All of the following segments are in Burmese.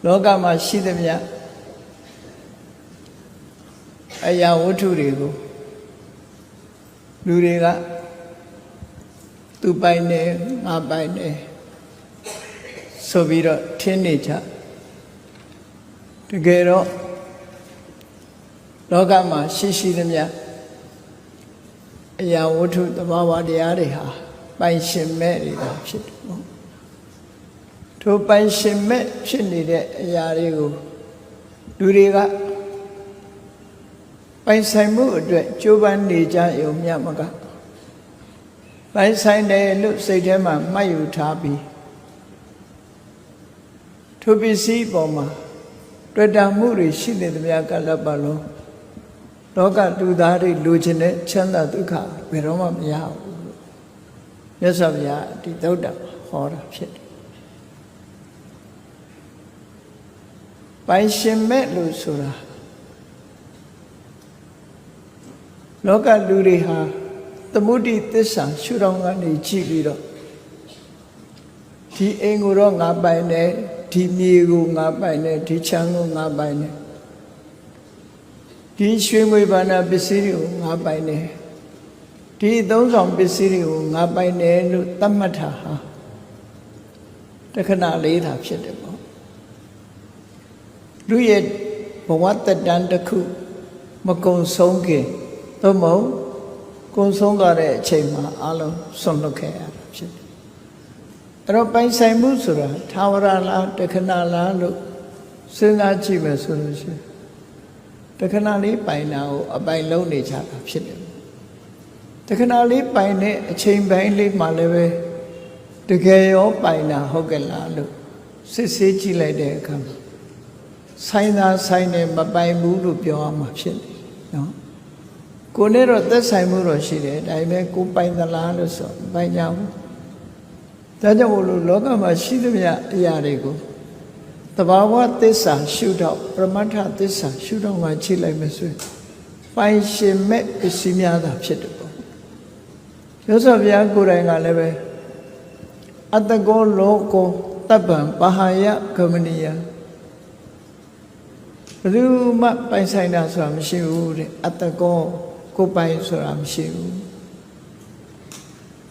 လောကမှာရှိသမျှအရာဝတ္ထုတွေကိုလူတွေကသူပိုင်တယ်ငါပိုင်တယ်ဆိုပြီးတော့ထင်နေကြတကယ်တော့လောကမှာရှိသမျှအရာဝတ္ထုသဘာဝတရားတွေဟာပိုင်ရှင်မဲ့တွေဖြစ်တယ်ပေါ့ထိုပိုင်ရှင်မဲ့ဖြစ်နေတဲ့အရာတွေကိုလူတွေကပိုင်ဆိုင်မှုအတွက်ကြိုးပမ်းနေကြရုံမျှမကပိုင်ဆိုင်တယ်လို့စိတ်ထဲမှာမှတ်ယူထားပြီးထိုပစ္စည်းပေါ်မှာတွေ့တာမှုတွေရှိနေသမျှကလပ်ပါလုံးလောကလူသားတွေလိုချင်တဲ့ချမ်းသာဒုက္ခဘယ်တော့မှမရဘူးလို့မြတ်စွာဘုရားဒီသုဒ္ဓဟောတာဖြစ်တယ်ပိုင်ရှင်မဲ့လို့ဆိုတာလောကလူတွေဟာသမုဒိသစ္စာရှုထောင့်ကနေကြည့်ပြီးတော့ဒီအိမ်ကိုတော့ငါပိုင်တယ်ဒီမြေကိုငါပိုင်တယ်ဒီချမ်းကိုငါပိုင်တယ်ဒီရွှေငွေဘာနာပစ္စည်းတွေကိုငါပိုင်တယ်ဒီအသုံးဆောင်ပစ္စည်းတွေကိုငါပိုင်တယ်လို့သတ်မှတ်တာဟာတခဏလေးသာဖြစ်တယ်ပေါ့လူရဲ့ဘဝတတန်တစ်ခုမကုံဆုံးခင်သို့မဟုတ်ကုံဆုံးသွားတဲ့အချိန်မှာအလုံးဆွန့်လွတ်ခဲ့ရတာဖြစ်တယ်အဲ့တော့ပိုင်ဆိုင်မှုဆိုတာသာဝရလားတခဏလားလို့စဉ်းစားကြည့်မယ်ဆိုလို့ရှိရင်တခဏလေးပိုင်တာကိုအပိုင်လုံးနေကြတာဖြစ်တယ်တခဏလေးပိုင်တဲ့အချိန်ပိုင်းလေးမှလည်းပဲတကယ်ရောပိုင်တာဟုတ်ကဲ့လားလို့စစ်ဆေးကြည့်လိုက်တဲ့အခါမှာဆိုင်သာဆိုင်နေမပိုင်ဘူးလို့ပြောရမှာဖြစ်တယ်နော်ကိုယ်နဲ့တော့သက်ဆိုင်မှုတော့ရှိတယ်ဒါပေမဲ့ကိုပိုင်သလားလို့ဆိုပိုင်ကြဘူးဒါကြောင့်မို့လို့လောကမှာရှိသမျှအရာတွေကိုသဘာဝသစ္စာရှုတော့ပရမတ္ထသစ္စာရှုတော့မှကြည့်လိုက်မယ်ဆိုရင်ပိုင်ရှင်မဲ့ပစ္စည်းများသာဖြစ်တယ်ပေါ့မြတ်စွာဘုရားကိုယ်တိုင်ကလည်းပဲအတ္တကောလောကောတပ္ပံပဟာယဂမနိယဘယ်သူမှပိုင်ဆိုင်တာဆိုတာမရှိဘူးတဲ့အတ္တကောကိုပိုင်ဆိုတာမရှိဘူး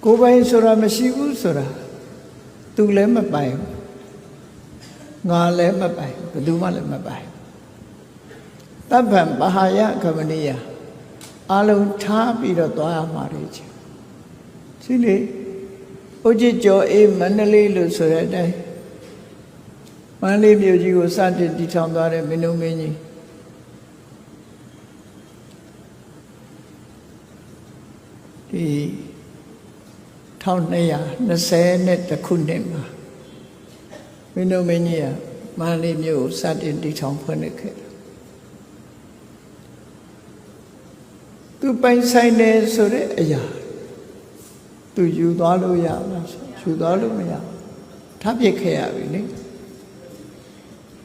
ကိုပိုင်ဆိုတာမရှိဘူးဆိုတာသူလည်းမပိုင်ငါလည်းမပိုင်ဘယ်သူမှလည်းမပိုင်တပ္ပံပဟာယဂမနိယအလုံးထားပြီးတော့သွားရမှာလေဒီလေဥจิตကျော်အေးမန္တလေးလို့ဆိုတဲ့အတိုင်းမန္တလေးမြို့ကြီးကိုစတင်တည်ထောင်သွားတဲ့မင်းတို့မင်းကြီးဒီ1220ခုနှစ်မှာမင်းတို့မင်းကြီးကမန္တလေးမြို့ကိုစတင်တည်ထောင်ဖွင့်ခဲ့တယ်သူပိုင်ဆိုင်တယ်ဆိုတဲ့အရာသူယူသွားလို့ရလားယူသွားလို့မရထားပစ်ခဲ့ရပြီလေ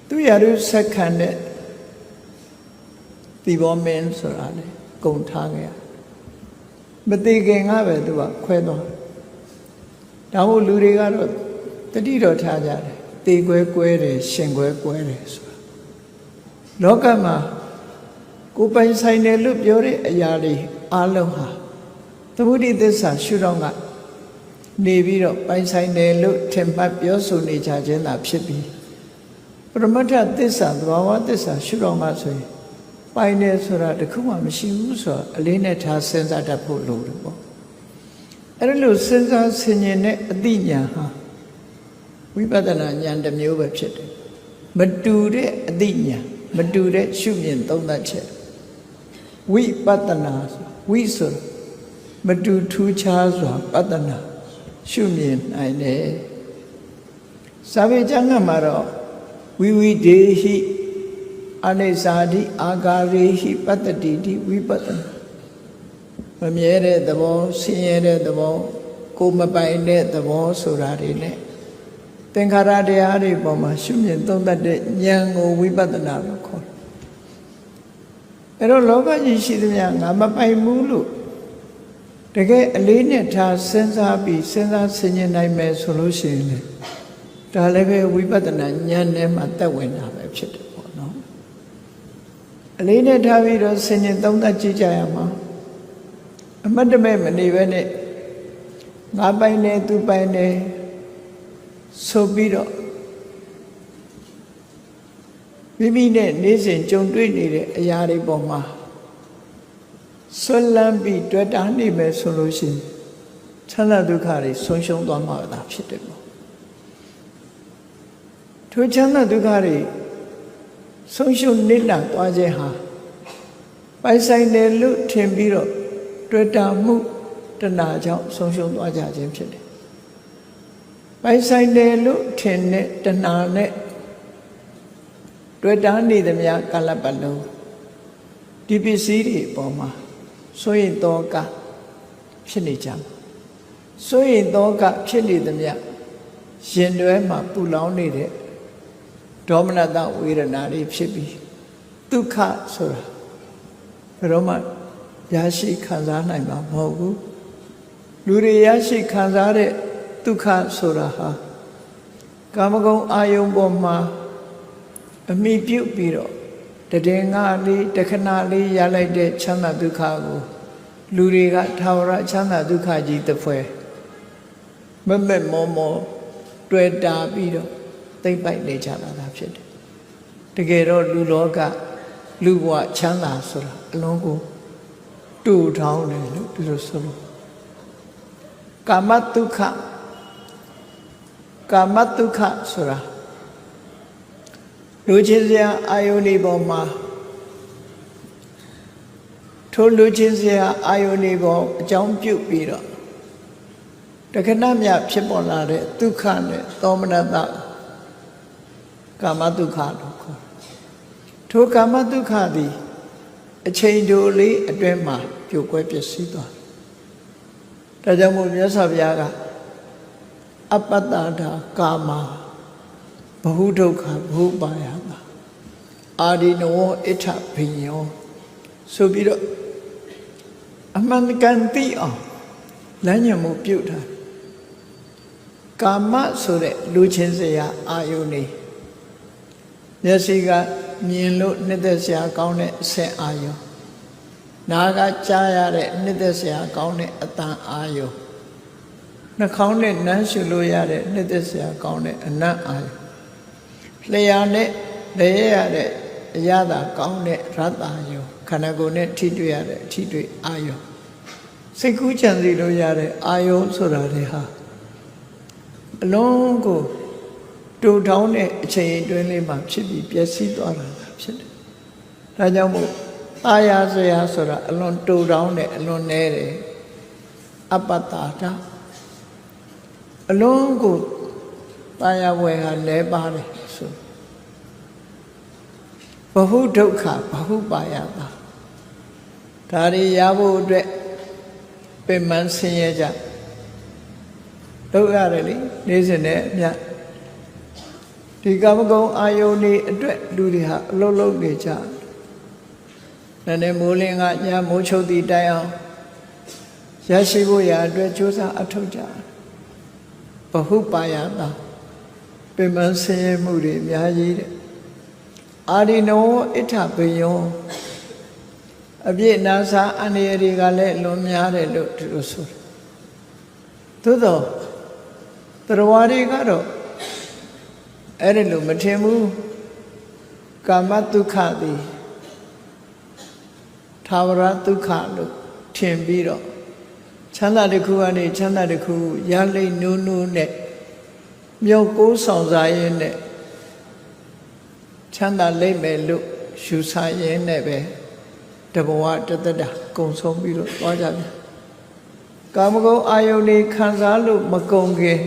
သူရရုဆက်ခံတဲ့ဒီဘောမင်းဆိုတာလေကုန်ထားခဲ့ရမသိခင်ကပဲသူကခွဲသွားဒါမို့လူတွေကတော့တတိတော်ထားကြတယ်တေကွဲကွဲတယ်ရှင်ကွဲကွဲတယ်ဆိုတာလောကမှာကိုပိုင်ဆိုင်တယ်လို့ပြောတဲ့အရာတွေအလုံးဟာသမုဒိသစ္စာရှုတော့ကနေပြီးတော့ပိုင်ဆိုင်တယ်လို့ထင်မှတ်ပြောဆိုနေကြခြင်းသာဖြစ်ပြီးပရမတ္ထသစ္စာသဘာဝသစ္စာရှုတော့မှဆိုရင်ပိုင်တယ်ဆိုတာတခုမှမရှိဘူးဆိုတော့အလေးနဲ့ထားစဉ်းစားတတ်ဖို့လိုတယ်ပေါ့အဲ့ဒါလို့စဉ်းစားဆင်ခြင်တဲ့အသိဉာဏ်ဟာဝိပဿနာဉာဏ်တစ်မျိုးပဲဖြစ်တယ်မတူတဲ့အသိဉာဏ်မတူတဲ့ရှုမြင်သုံးသပ်ချက်ဝိပဿနာဝိဆိုမတူထူးခြားစွာပဿနာရှုမြင်နိုင်တယ်စာပေကျမ်းကမှာတော့ဝိဝိဒေဟိအနိစ္စာတိအာဂါရေဟိပတ္တိတိဝိပဿနာမမြဲတဲ့သဘောဆင်းရဲတဲ့သဘောကိုမပိုင်တဲ့သဘောဆိုတာတွေနဲ့သင်္ခါရတရားတွေပေါ်မှာရှုမြင်သုံးသပ်တဲ့ဉာဏ်ကိုဝိပဿနာလို့ခေါ်တယ်အဲ့တော့လောကကြီးရှိသမျှငါမပိုင်ဘူးလို့တကယ်အလေးနဲ့ထားစဉ်းစားပြီးစဉ်းစားဆင်ခြင်နိုင်မယ်ဆိုလို့ရှိရင်လေ ဒါလည်းပဲဝိပဿနာဉာဏ်နဲ့မှတက်ဝင်တာပဲဖြစ်တယ်ပေါ့နော်အလေးနဲ့ထားပြီးတော့ဆင်ញင်သုံးသပ်ကြည့်ကြရမှာအမတ်တမဲ့မနေပဲနဲ့ငါပိုင်နေသူပိုင်နေဆိုပြီးတော့မိမိနဲ့နေ့စဉ်ကြုံတွေ့နေတဲ့အရာတွေပေါ်မှာဆွလန်းပြီးတွေ့တာနေမယ်ဆိုလို့ရှိရင်ချမ်းသာဒုက္ခတွေဆုံးရှုံးသွားမှာသာဖြစ်တယ်ပေါ့ထိုချမ်းသာဒုက္ခတွေဆုံးရှုံးနေတာသွားခြင်းဟာပိုင်ဆိုင်တယ်လို့ထင်ပြီးတော့တွေ့တာမှုတဏှာကြောင့်ဆုံးရှုံးသွားကြခြင်းဖြစ်တယ်ပိုင်ဆိုင်တယ်လို့ထင်တဲ့တဏှာနဲ့တွေ့တာနေသမျှကာလပတ်လုံးဒီပစ္စည်းတွေအပေါ်မှာဆိုရင်တော့ကဖြစ်နေကြမှာဆိုရင်တော့ကဖြစ်နေသမျှရင်တွဲမှာပူလောင်နေတဲ့ဒေါမနတဝေဒနာတွေဖြစ်ပြီးဒုက္ခဆိုတာဘယ်တော့မှရရှိခံစားနိုင်မှာမဟုတ်ဘူးလူတွေရရှိခံစားတဲ့ဒုက္ခဆိုတာဟာကာမဂုဏ်အာယုံပေါ်မှာအမိပြုတ်ပြီးတော့တည်ငါလေးတခဏလေးရလိုက်တဲ့ချမ်းသာဒုက္ခကိုလူတွေကထာဝရချမ်းသာဒုက္ခကြီးတစ်ဖွဲမမက်မောမောတွေ့တာပြီးတော့သိမ့်ပိုက်နေကြတာဖြစ်တယ်တကယ်တော့လူလောကလူဘဝချမ်းသာဆိုတာအလုံးကိုတူထောင်းတယ်လို့ဒီလိုဆိုလို့ကာမဒုက္ခဆိုတာလူချင်းစရာအာယုန်ဒီပေါ်မှာထိုလူချင်းစရာအာယုန်ဒီပေါ်အကြောင်းပြုပြီးတော့တခဏမြဖြစ်ပေါ်လာတဲ့ဒုက္ခနဲ့သောမနတကာမဒုက္ခလို့ခေါ်ထိုကာမဒုက္ခသည်အချိန်တိုလေးအတွင်းမှာပြိုကွဲပျက်စီးသွားတယ်ဒါကြောင့်မို့မြတ်စွာဘုရားကအပ္ပတ္တာကာမဘဟုဒုက္ခဘဟုပါယတာအာဒီနဝအဋ္ဌဘိညောဆိုပြီးတော့အမှန်ကန်သိအောင်လမ်းညွှန်မှုပြုထားကာမဆိုတဲ့လူချင်းစရာအာယုန်နေမျက်စိကမြင်လို့နှစ်သက်စရာကောင်းတဲ့အဆင့်အာယုန်နားကကြားရတဲ့နှစ်သက်စရာကောင်းတဲ့အသံအာယုန်နှာခေါင်းနဲ့နမ်းရှုလို့ရတဲ့နှစ်သက်စရာကောင်းတဲ့အနံ့အာယုန်လျှာနဲ့လဲရတဲ့အရသာကောင်းတဲ့ရတ္တအာယုန်ခန္ဓာကိုယ်နဲ့ထိတွေ့ရတဲ့အထိတွေ့အာယုန်စိတ်ကူးကြံစီလို့ရတဲ့အာယုန်ဆိုတာတွေဟာအလုံးကိုတူထောင်းတဲ့အချိန်အတွင်းလေးမှာဖြစ်ပြီးပျက်စီးသွားတာဖြစ်တယ်။ဒါကြောင့်မို့အာရစရာဆိုတာအလွန်တူထောင်းတဲ့အလွန်နဲတယ်အပ္ပတ္တာအလုံးကိုတာယာဝယ်ဟာလဲပါတယ်ဆိုဘဟုဒုက္ခဘဟုပါယတာဒါတွေရဖို့အတွက်ပင်မဆင်းရဲကြဒုက္ခရတယ်လေနေစဉ်နဲ့အမြတ်ဒီကာမဂုဏ်အာယုန်တွေအတွက်လူတွေဟာအလုံးလုံးနေကြတယ်နည်းမိုးလင်းကညမိုးချုပ်သည့်တိုင်အောင်ရရှိဖို့ရာအတွက်ကြိုးစားအထောက်ကြဘဟုပါယတာပင်မဆင်းရဲမှုတွေအများကြီးတဲ့အာဒီနောအဋ္ဌဘိယောအပြည့်နာစာအန္တရာယ်တွေကလည်းလွန်များတယ်လို့ဒီလိုဆိုတယ်သို့သောတရားတွေကတော့အဲ့ဒီလိုမထင်ဘူးကာမဒုက္ခသည်ထာဝရဒုက္ခလို့ထင်ပြီးတော့ချမ်းသာတစ်ခုကနေချမ်းသာတစ်ခုရလိမ့်နိုးနိုးနဲ့မြောက်ကိုးဆောင်စားရင်းနဲ့ချမ်းသာလိမ့်မယ်လို့ယူဆရင်းနဲ့ပဲတဘဝတသက်တာကုံဆုံးပြီးတော့သွားကြတယ်ကာမဂုဏ်အာယုန်တွေခံစားလို့မကုန်ခင်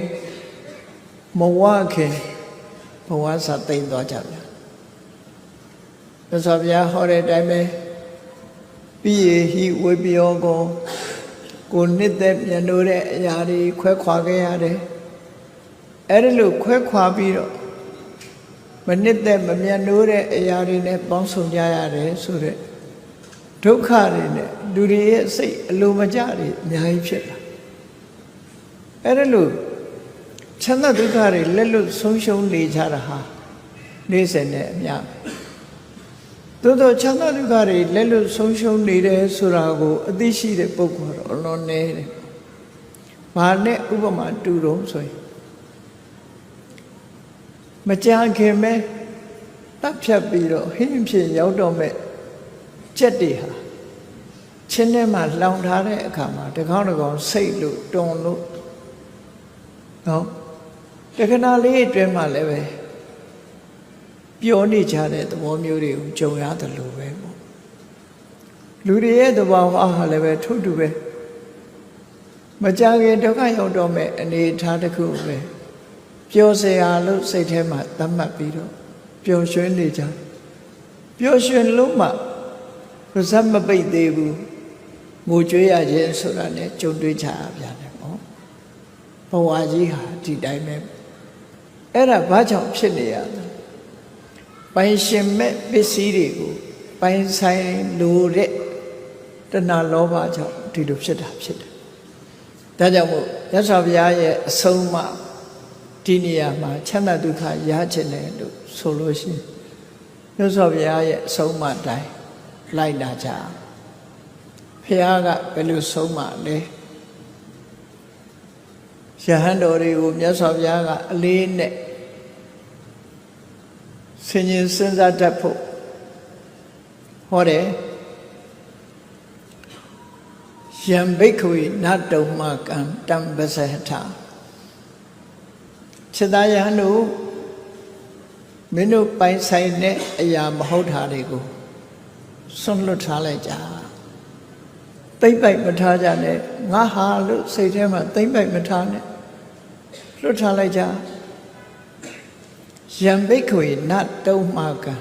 မဝခင်ဘဝစာသိမ့်သွားကြတယ်မြတ်စွာဘုရားဟောတဲ့အတိုင်းပဲပိယေဟိဝေပယောကိုနှစ်သက်မြတ်လို့တဲ့အရာတွေခွဲခွာခဲ့ရတယ်အဲ့ဒါလို့ခွဲခွာပြီးတော့မနှစ်သက်မမြတ်လို့တဲ့အရာတွေနဲ့ပေါင်းစုံကြရတယ်ဆိုတဲ့ဒုက္ခတွေနဲ့လူတွေရဲ့စိတ်အလိုမကျတွေအများကြီးဖြစ်လာအဲ့ဒါလို့ ချမ်းသာဒုက္ခတွေလက်လွတ်ဆုံးရှုံးနေကြတာဟာနေ့စဉ်နဲ့အမျှသို့သောချမ်းသာဒုက္ခတွေလက်လွတ်ဆုံးရှုံးနေတယ်ဆိုတာကိုအသိရှိတဲ့ပုဂ္ဂိုလ်တော့အလွန်နည်းတယ်။ဘာနဲ့ဥပမာတူတော့ဆိုရင်မကြာခင်ပဲတပ်ဖြတ်ပြီးတော့ဟင်းဖြစ်ရောက်တော့မဲ့ကြက်တွေဟာချင်းထဲမှာလောင်ထားတဲ့အခါမှာတကောင်းတကောင်းစိတ်လို့တွန်လို့နော်တခဏလေးအတွင်းမှာလည်းပဲပြောနေကြတဲ့သဘောမျိုးတွေကိုကြုံရတယ်လို့ပဲပေါ့လူတွေရဲ့သဘောဟာလည်းပဲထို့တူပဲမကြခင်ဒုက္ခရောက်တော့မဲ့အနေအထားတစ်ခုပဲပျော်စရာလို့စိတ်ထဲမှာသတ်မှတ်ပြီးတော့ပျော်ရွှင်နေကြပျော်ရွှင်လို့မှပါဇက်မပိတ်သေးဘူးငိုကြွေးရခြင်းဆိုတာနဲ့ကြုံတွေ့ကြရပြန်တယ်ပေါ့ဘဝကြီးဟာဒီတိုင်းပဲအဲ့ဒါဘာကြောင့်ဖြစ်နေရလဲပိုင်ရှင်မဲ့ပစ္စည်းတွေကိုပိုင်ဆိုင်လိုတဲ့တဏှာလောဘကြောင့်ဒီလိုဖြစ်တာဖြစ်တယ်ဒါကြောင့်မို့ရသော်ဘုရားရဲ့အဆုံးအမဒီနေရာမှာချမ်းသာဒုက္ခရခြင်းတယ်လို့ဆိုလို့ရှိရင်ရသော်ဘုရားရဲ့အဆုံးအမတိုင်းလိုက်လာကြဘုရားကဘယ်လိုဆုံးမလဲရဟန်းတော်တွေကိုမြတ်စွာဘုရားကအလေးနဲ့ဆင်ញင်စဉ်းစားတတ်ဖို့ဟောတယ်ယံဘိက္ခဝေနတုံမကံတံပစဟထခြေသားယဟန်တို့မင်းတို့ပိုင်ဆိုင်တဲ့အရာမဟုတ်တာတွေကိုစွန့်လွတ်ထားလိုက်ကြသိမ့်ပိုက်မထားကြနဲ့ငါဟာလို့စိတ်ထဲမှာသိမ့်ပိုက်မထားနဲ့လွတ်ထားလိုက်ကြယံဘိက္ခဝေနတုံမကံ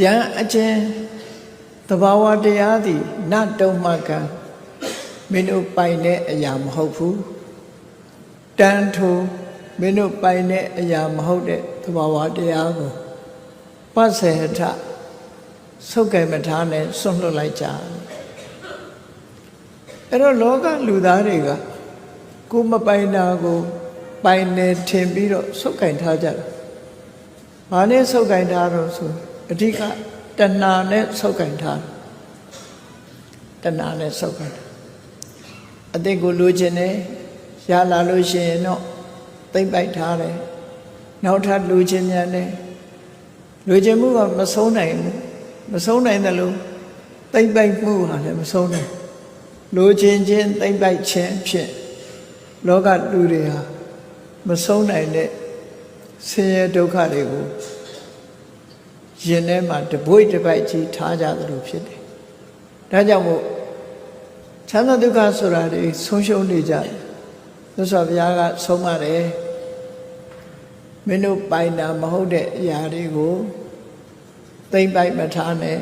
ယံအချင်းသဘာဝတရားသည်နတုံမကံမင်းတို့ပိုင်တဲ့အရာမဟုတ်ဘူးတန်ထိုမင်းတို့ပိုင်တဲ့အရာမဟုတ်တဲ့သဘာဝတရားကိုပစ္စေထဆုတ်ကဲမထားနဲ့စွန့်လွတ်လိုက်ကြအဲ့တော့လောကလူသားတွေကကိုမပိုင်တာကိုပိုင်နေထင်ပြီးတော့ဆုတ်ကင်ထားကြတယ်။ဘာနဲ့ဆုတ်ကင်ထားတော့ဆိုအဓိကတဏှာနဲ့ဆုတ်ကင်ထားတဏှာနဲ့ဆုတ်ကင်အတိတ်ကိုလိုချင်တယ်ရလာလို့ရှိရင်တော့သိမ့်ပိုက်ထားတယ်နောက်ထပ်လိုချင်မြန်တယ်လိုချင်မှုကမဆုံးနိုင်ဘူးမဆုံးနိုင်တယ်လို့သိမ့်ပိုက်မှုဟာလည်းမဆုံးနိုင်လိုချင်ခြင်းသိမ့်ပိုက်ခြင်းဖြင့်လောကလူတွေဟာမဆုံးနိုင်တဲ့ဆင်းရဲဒုက္ခတွေကိုရင်ထဲမှာတပွိတပိုက်ကြီးထားကြသလိုဖြစ်တယ်။ဒါကြောင့်မို့ချမ်းသာဒုက္ခဆိုတာတွေဆုံးရှုံးနေကြတယ်။သစ္စာဘုရားကဆုံးမတယ်မင်းတို့ပိုင်တာမဟုတ်တဲ့အရာတွေကိုသိမ့်ပိုက်မထားနဲ့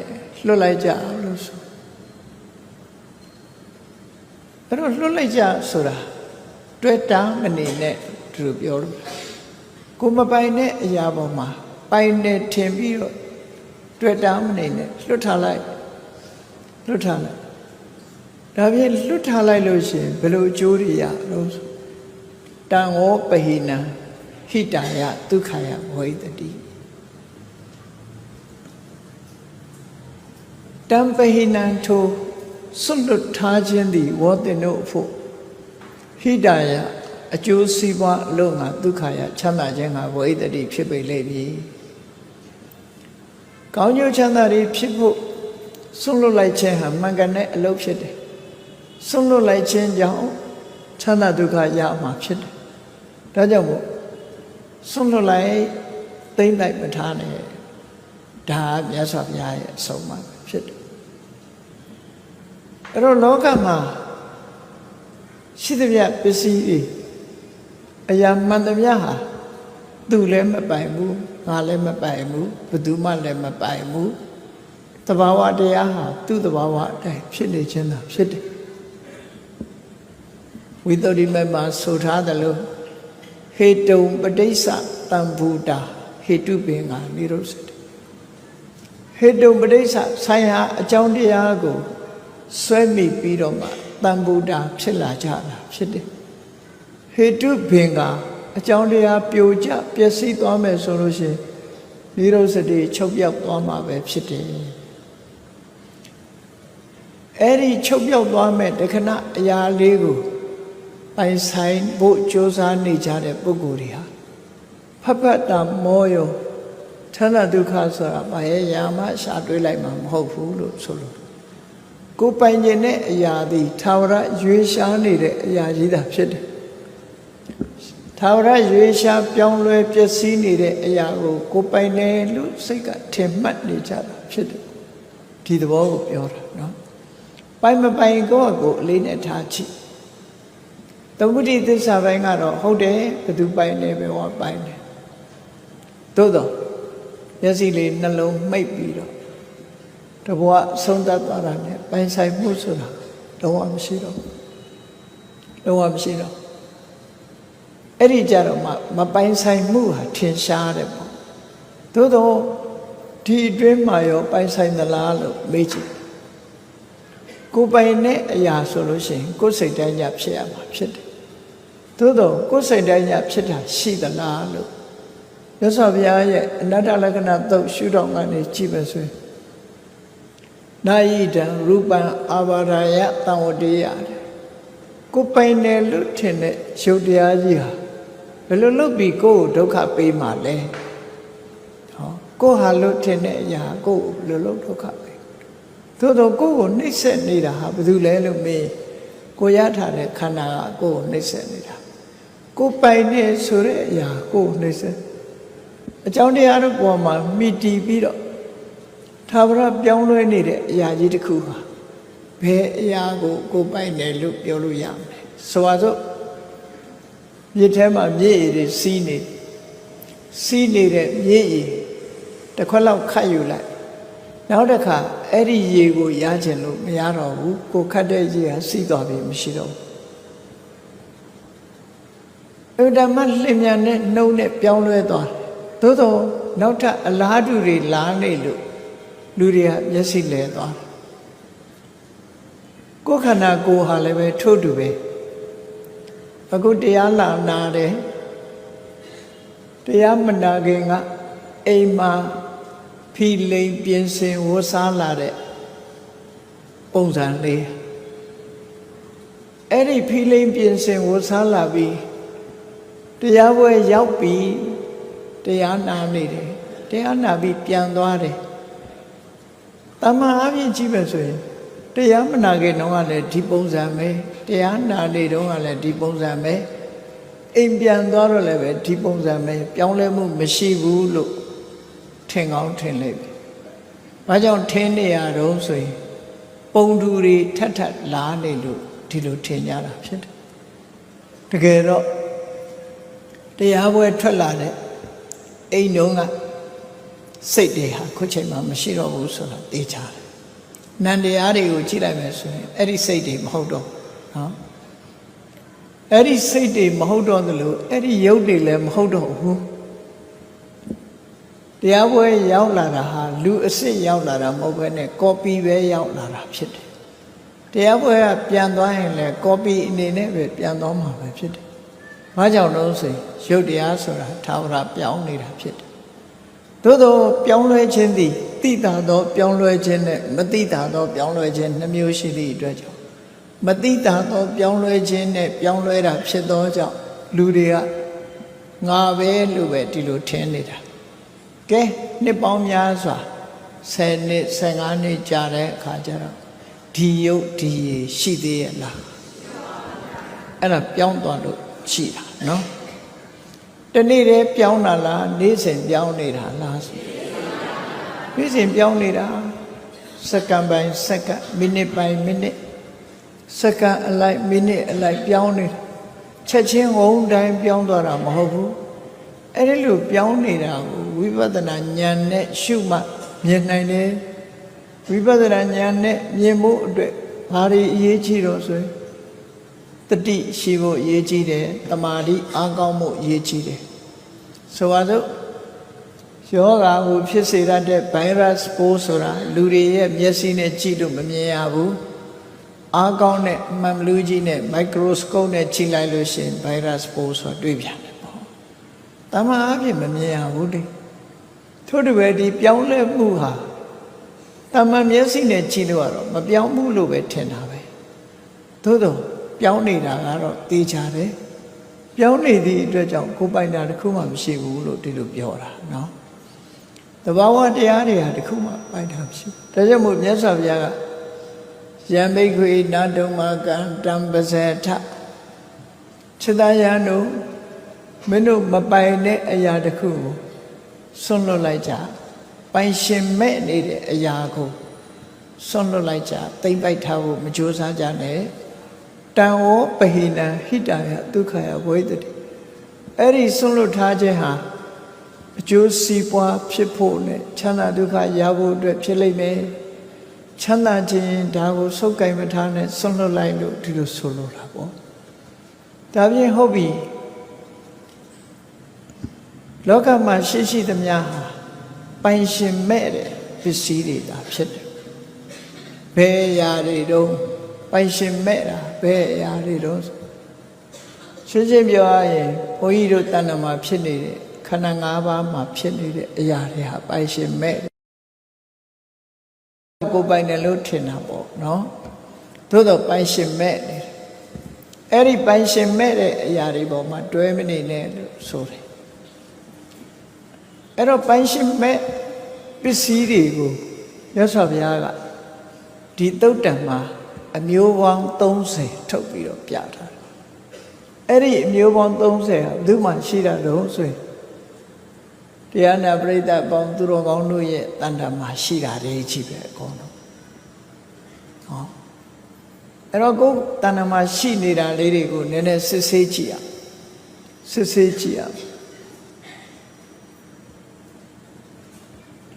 လွတ်လိုက်ကြလို့ဆိုအဲ့တော့လွတ်လိုက်ကြဆိုတာတွေ့တာမနေနဲ့သူတို့ပြောလို့ကိုမပိုင်တဲ့အရာပေါ်မှာပိုင်နေထင်ပြီးတော့တွေ့တာမနေနဲ့လွတ်ထားလိုက်လွတ်ထားလိုက်ဒါဖြင့်လွတ်ထားလိုက်လို့ရှိရင်ဘယ်လိုအကျိုးတွေရလို့တံဝောပဟိနံဟိတယဒုက္ခယဝိတတိတံပဟိနံထိုစွန့်လွတ်ထားခြင်းသည်ဝေါတင်တို့ဖို့ဟိတယအကျိုးစီးပွားအလို့ငါဒုက္ခယချမ်းသာခြင်းကဝိတတိဖြစ်ပေလိမ့်မည်ကောင်းကျိုးချမ်းသာတွေဖြစ်ဖို့စွန့်လွတ်လိုက်ခြင်းဟာမှန်ကန်တဲ့အလုပ်ဖြစ်တယ်စွန့်လွတ်လိုက်ခြင်းကြောင့်ချမ်းသာဒုက္ခရမှာဖြစ်တယ်ဒါကြောင့်မို့စွန့်လွတ်လိုက်သိမ့်လိုက်မထားနဲ့ဒါမြတ်စွာဘုရားရဲ့အဆုံးအမဖြစ်တယ်အဲ့တော့လောကမှာရှိသမျှပစ္စည်းတွေအရာမှန်သမျှဟာသူလည်းမပိုင်ဘူးငါလည်းမပိုင်ဘူးဘယ်သူမှလည်းမပိုင်ဘူးသဘာဝတရားဟာသူ့သဘာဝအတိုင်းဖြစ်နေခြင်းသာဖြစ်တယ်ဝိသုဒ္ဓိမမှာဆိုထားသလိုဟေတုံပဋိစ္စတံဘူတာဟေတုပင်ကနိရောဓဟေတုံပဋိစ္စဆိုင်ဟာအကြောင်းတရားကိုဆွဲမိပြီးတော့မှ တန်ဗုဒ္ဓဖြစ်လာကြတာဖြစ်တယ်ဟေတုဘင်ကအကြောင်းတရားပြိုကျပျက်စီးသွားမယ်ဆိုလို့ရှိရင်နိရောဓစတိချုပ်ပြောက်သွားမှာပဲဖြစ်တယ်အဲ့ဒီချုပ်ပြောက်သွားမဲ့တခဏအရာလေးကိုပိုင်ဆိုင်ဖို့ကြိုးစားနေကြတဲ့ပုဂ္ဂိုလ်တွေဟာဖတ်ဖတ်တာမောရောဌာနဒုက္ခဆိုတာဘာရဲ့ယာမရှာတွေးလိုက်မှာမဟုတ်ဘူးလို့ဆိုလို့ကိုပိုင်ခြင်းတဲ့အရာသည်သာဝရရွေးရှားနေတဲ့အရာကြီးသာဖြစ်တယ်သာဝရရွေးရှားပြောင်းလဲပျက်စီးနေတဲ့အရာကိုပိုင်တယ်လို့စိတ်ကထင်မှတ်နေကြတာဖြစ်တယ်ဒီသဘောကိုပြောတာနော်ပိုင်မပိုင်ကိုယ့်အကိုအလေးနဲ့ထားကြည့်သမုဒိသစ္စာပိုင်းကတော့ဟုတ်တယ်ဘယ်သူပိုင်လဲပဲဟောပိုင်တယ်သို့တော့မျက်စိလေးနှလုံးမှိတ်ပြီးတော့တဘဝဆုံးသတ်သွားတာနဲ့ပိုင်ဆိုင်မှုဆိုတာတော့မရှိတော့အဲ့ဒီကြတော့မပိုင်ဆိုင်မှုဟာထင်ရှားတယ်ပေါ့သို့တော့ဒီအတွင်းမှာရောပိုင်ဆိုင်သလားလို့မေးကြည့်ကိုပိုင်တဲ့အရာဆိုလို့ရှိရင်ကိုယ်စိတ်တိုင်းညဖြစ်ရမှာဖြစ်တယ်သို့တော့ကိုယ်စိတ်တိုင်းညဖြစ်တာရှိသလားလို့မြတ်စွာဘုရားရဲ့အနတ္တလက္ခဏာသုတ်ရှုထောင့်ကနေကြည့်ပဲဆိုရင်နာယိတံရူပံအာဘာဒာယတံဝတေယကိုပိုင်တယ်လို့ထင်တဲ့ရုပ်တရားကြီးဟာဘယ်လိုလုပ်ပြီးကိုယ်ကိုဒုက္ခပေးမှလဲဟောကိုယ်ဟာလို့ထင်တဲ့အရာကိုယ်ဘယ်လိုလုပ်ဒုက္ခပေးသို့တော့ကိုယ်ကိုနှိမ့်ဆက်နေတာဟာဘယ်သူလဲလို့မေးကိုရထားတဲ့ခန္ဓာကကိုယ်ကိုနှိမ့်ဆက်နေတာကိုပိုင်နေဆိုတဲ့အရာကိုယ်နှိမ့်ဆက်အကြောင်းတရားတို့ပေါ်မှာမိတီပြီးတော့သာဝရပြောင်းလဲနေတဲ့အရာကြီးတစ်ခုဟာဘယ်အရာကိုပိုင်တယ်လို့ပြောလို့ရမလဲဆိုပါစို့မြစ်ထဲမှာမြစ်ရည်တွေစီးနေတဲ့မြစ်ရည်တစ်ခွက်လောက်ခတ်ယူလိုက်နောက်တစ်ခါအဲ့ဒီရေကိုရချင်လို့မရတော့ဘူးကိုခတ်တဲ့ရေကစီးသွားပြီမရှိတော့ဘူးအဲ့ဒါမှလျင်မြန်နဲ့နှုံးနဲ့ပြောင်းလဲသွားတယ်သို့တော့နောက်ထပ်အလားတူတွေလာနေလို့လူတွေကမျက်စိလဲသွားတယ်ကိုယ်ခန္ဓာကိုယ်ဟာလည်းပဲထို့တူပဲအခုတရားလာနာတယ်တရားမနာခင်ကအိမ်မှာဖိလိန်ပြင်ဆင်ဝတ်စားလာတဲ့ပုံစံလေးအဲ့ဒီဖိလိန်ပြင်ဆင်ဝတ်စားလာပြီးတရားပွဲရောက်ပြီးတရားနာနေတယ်တရားနာပြီးပြန်သွားတယ်တမန်အပြင်ကြည့်ပဲဆိုရင်တရားမနာခင်တော့ကလည်းဒီပုံစံပဲတရားနာနေတော့ကလည်းဒီပုံစံပဲအိမ်ပြန်သွားတော့လည်းပဲဒီပုံစံပဲပြောင်းလဲမှုမရှိဘူးလို့ထင်ကောင်းထင်လိုက်ပြီ။ဘာကြောင့်ထင်နေရတော့ဆိုရင်ပုံတူတွေထပ်ထပ်လာနေလို့ဒီလိုထင်ကြတာဖြစ်တယ်။တကယ်တော့တရားပွဲထွက်လာတဲ့အိမ်တော်ကစိတ်တွေဟာခုချိန်မှာမရှိတော့ဘူးဆိုတာသိကြတယ်။နန္တရားတွေကိုကြည့်လိုက်မယ်ဆိုရင်အဲ့ဒီစိတ်တွေမဟုတ်တော့နော်။အဲ့ဒီစိတ်တွေမဟုတ်တော့သလိုအဲ့ဒီရုပ်တွေလည်းမဟုတ်တော့ဘူး။တရားပွဲရောက်လာတာဟာလူအစ်စ်ရောက်လာတာမဟုတ်ဘဲနဲ့ကော်ပီပဲရောက်လာတာဖြစ်တယ်။တရားပွဲကပြန်သွားရင်လည်းကော်ပီအနေနဲ့ပဲပြန်သွားမှာပဲဖြစ်တယ်။ဘာကြောင့်လို့ဆိုရင်ရုပ်တရားဆိုတာသာဝရပြောင်းနေတာဖြစ်တယ်။သို့သောပြောင်းလဲခြင်းသည်သိတာသောပြောင်းလဲခြင်းနဲ့မသိတာသောပြောင်းလဲခြင်းနှမျိုးရှိသည့်အတွက်ကြောင့်မသိတာသောပြောင်းလဲခြင်းနဲ့ပြောင်းလဲတာဖြစ်သောကြောင့်လူတွေကငါပဲလို့ပဲဒီလိုထင်နေတာကဲနှစ်ပေါင်းများစွာ10နှစ်15နှစ်ကြာတဲ့အခါကျတော့ဒီရုပ်ဒီရည်ရှိသေးရဲ့လားအဲ့ဒါပြောင်းသွားလို့ရှိတာနော်တနေ့တည်းပြောင်းတာလားနေ့စဉ်ပြောင်းနေတာလားနေ့စဉ်ပြောင်းနေတာစက္ကန့်ပိုင်းစက္ကန့်မိနစ်ပိုင်းမိနစ်စက္ကန့်အလိုက်မိနစ်အလိုက်ပြောင်းနေချက်ချင်းဝုန်းတိုင်းပြောင်းသွားတာမဟုတ်ဘူးအဲ့ဒီလိုပြောင်းနေတာကိုဝိပဿနာဉာဏ်နဲ့ရှုမှမြင်နိုင်တယ်ဝိပဿနာဉာဏ်နဲ့မြင်ဖို့အတွက်ဘာတွေအရေးကြီးတော့ဆိုရင်တတိရှိဖို့အရေးကြီးတယ်တမာတိအားကောင်းဖို့အရေးကြီးတယ်ဆိုပါစို့ယောဂါကိုဖြစ်စေတတ်တဲ့ဗိုင်းရပ်စ်ပိုးဆိုတာလူတွေရဲ့မျက်စိနဲ့ကြည့်လို့မမြင်ရဘူး အားကောင်းတဲ့မှန်ဘလူးကြီးနဲ့ microscope နဲ့ကြည့်လိုက်လို့ရှိရင် virus ပိုးဆိုတာတွေ့ပြန်တယ်ပေါ့။တမန်အဖြစ်မမြင်ရဘူးလေ။ထို့တူပဲဒီပြောင်းလဲမှုဟာတမန်မျက်စိနဲ့ကြည့်လို့ကတော့မပြောင်းဘူးလို့ပဲထင်တာပဲ။သို့တော့ပြောင်းနေတာကတော့သိကြတယ်။ပြောင်းနေသည့်အတွက်ကြောင့်ကိုယ်ပိုင်တာတစ်ခုမှမရှိဘူးလို့ဒီလိုပြောတာနော်။တဘာဝတရားတွေဟာတစ်ခုမှပိုင်တာမရှိဘူး။ဒါကြောင့်မို့မြတ်စွာဘုရားကယံဘိက္ခွေနာတုံမကံတံပဇေထခြေသားရန်တို့မင်းတို့မပိုင်တဲ့အရာတစ်ခုကိုဆွန့်လွတ်လိုက်ကြပိုင်ရှင်မဲ့နေတဲ့အရာကိုဆွန့်လွတ်လိုက်ကြသိမ့်ပိုက်ထားဖို့မကြိုးစားကြနဲ့တံဝောပဟိနံဟိတယဒုက္ခယဝိတ္တိအဲ့ဒီဆွန့်လွတ်ထားခြင်းဟာအကျိုးစီးပွားဖြစ်ဖို့နဲ့ချမ်းသာဒုက္ခရဖို့အတွက်ဖြစ်လိမ့်မယ်ချမ်းသာခြင်းဒါကိုစုပ်ကိုင်မထားနဲ့ဆွန့်လွတ်လိုက်လို့ဒီလိုဆိုလိုတာပေါ့ဒါပြင်ဟုတ်ပြီလောကမှာရှိသမျှဟာပိုင်ရှင်မဲ့တဲ့ပစ္စည်းတွေဒါဖြစ်တယ်ဘယ်အရာတွေတော့ပိုင်ရှင်မဲ့တာဘယ်အရာတွေတော့ရှင်းရှင်းပြောရရင်ဘုန်းကြီးတို့တဏ္ဍာမှာဖြစ်နေတဲ့ခန္ဓာ၅ပါးမှာဖြစ်နေတဲ့အရာတွေဟာပိုင်ရှင်မဲ့ကိုယ်ပိုင်တယ်လို့ထင်တာပေါ့နော်သို့တော့ပိုင်ရှင်မဲ့နေတယ်အဲ့ဒီပိုင်ရှင်မဲ့တဲ့အရာတွေပေါ်မှာတွဲမနေနဲ့လို့ဆိုတယ်အဲ့တော့ပိုင်ရှင်မဲ့ပစ္စည်းတွေကိုမြတ်စွာဘုရားကဒီသုတ်တံမှာအမျိုးပေါင်း30ထုတ်ပြီးတော့ပြထားတယ်အဲ့ဒီအမျိုးပေါင်း30ဟာဘယ်သူမှရှိတာတော့ဆိုရင်တရားနာပရိသတ်ပေါင်းသူတော်ကောင်းတို့ရဲ့တဏ္ဍာမှာရှိတာတွေကြီးပဲအကုန်လုံးဟောအဲ့တော့ကိုယ်တဏ္ဍာမှာရှိနေတာလေးတွေကိုနည်းနည်းစစ်ဆေးကြည့်ရစစ်ဆေးကြည့်ရ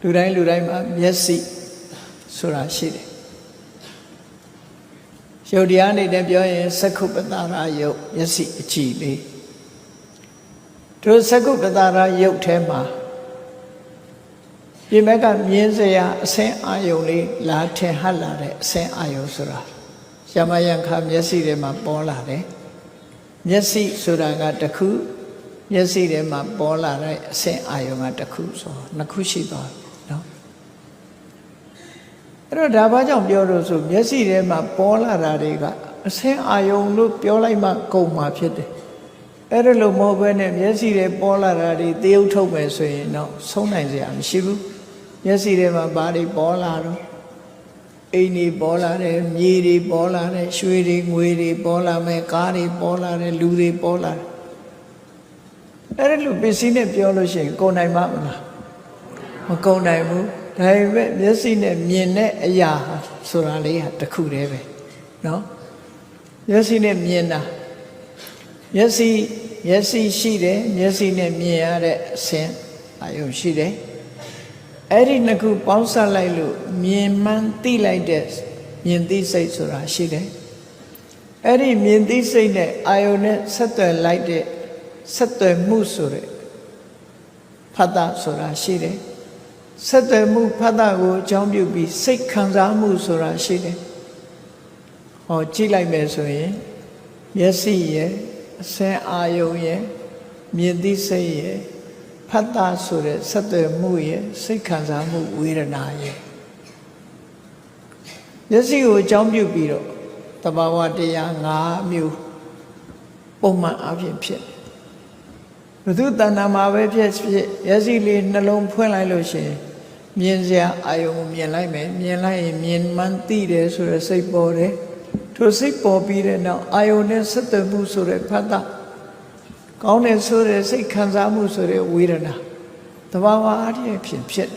လူတိုင်းမှာမျက်စိဆိုတာရှိတယ်ရုပ်တရားအနေနဲ့ပြောရင်သက္ခုပ္ပတ္တရာယုတ်မျက်စိအကြည့်လေးတို့သက္ခုပ္ပတ္တရာယုတ်ထဲမှာဒီဘက်ကမြင်စရာအစင်းအာယုံလေးလာထင်ဟပ်လာတဲ့အစင်းအာယုံဆိုတာယမယံခမျက်စိထဲမှာပေါ်လာတယ်မျက်စိဆိုတာကတစ်ခုမျက်စိထဲမှာပေါ်လာတဲ့အစင်းအာယုံကတစ်ခုဆိုနှစ်ခုရှိသွားတယ်နော်အဲ့တော့ဒါဘာကြောင့်ပြောလို့ဆိုမျက်စိထဲမှာပေါ်လာတာတွေကအစင်းအာယုံလို့ပြောလိုက်မှကုန်မှာဖြစ်တယ်အဲ့ဒါလို့မဟုတ်ဘဲနဲ့မျက်စိထဲပေါ်လာတာတွေတရုပ်ထုတ်မယ်ဆိုရင်တော့ဆုံးနိုင်စရာမရှိဘူးမျက်စိထဲမှာဘာတွေပေါ်လာတော့အိမ်တွေပေါ်လာတယ်မြေတွေပေါ်လာတယ်ရွှေတွေငွေတွေပေါ်လာမယ်ကားတွေပေါ်လာတယ်လူတွေပေါ်လာတယ်အဲ့ဒါလို့ပစ္စည်းနဲ့ပြောလို့ရှိရင်ကုန်နိုင်မှာမလားမကုန်နိုင်ဘူးဒါပေမဲ့မျက်စိနဲ့မြင်တဲ့အရာဆိုတာလေးဟာတစ်ခုတည်းပဲနော်မျက်စိနဲ့မြင်တာမျက်စိရှိတယ်မျက်စိနဲ့မြင်ရတဲ့အဆင်းအာယုံရှိတယ်အဲ့ဒီနှစ်ခုပေါင်းစပ်လိုက်လို့မြင်မှန်းသိလိုက်တဲ့မြင်သိစိတ်ဆိုတာရှိတယ်အဲ့ဒီမြင်သိစိတ်နဲ့အာယုံနဲ့ဆက်သွယ်လိုက်တဲ့ဆက်သွယ်မှုဆိုတဲ့ဖတ်တာဆိုတာရှိတယ်ဆက်သွယ်မှုဖတ်တာကိုအကြောင်းပြုပြီးစိတ်ခံစားမှုဆိုတာရှိတယ်ဟောကြည့်လိုက်မယ်ဆိုရင်မျက်စိရဲ့အစင်းအာယုံရဲ့မြင်သိစိတ်ရဲ့ဖတ်တာဆိုတဲ့ဆက်သွယ်မှုရဲ့စိတ်ခံစားမှုဝေဒနာရဲ့မျက်စိကိုအကြောင်းပြုပြီးတော့တဘာဝတရား၅မျိုးပုံမှန်အဖြစ်ဖြစ်ဘုသူတဏ္ဍာမှာပဲဖြစ်မျက်စိလေးနှလုံးဖွင့်လိုက်လို့ရှိရင်မြင်စရာအာယုံကိုမြင်လိုက်မယ်မြင်လိုက်ရင်မြင်မှန်းသိတယ်ဆိုတဲ့စိတ်ပေါ်တယ်ထိုစိတ်ပေါ်ပြီးတဲ့နောက်အာယုန်နဲ့ဆက်သွယ်မှုဆိုတဲ့ဖတ်တာကောင်းတယ်ဆိုတဲ့စိတ်ခံစားမှုဆိုတဲ့ဝေဒနာတဘာဝအတည်းဖြစ်တယ်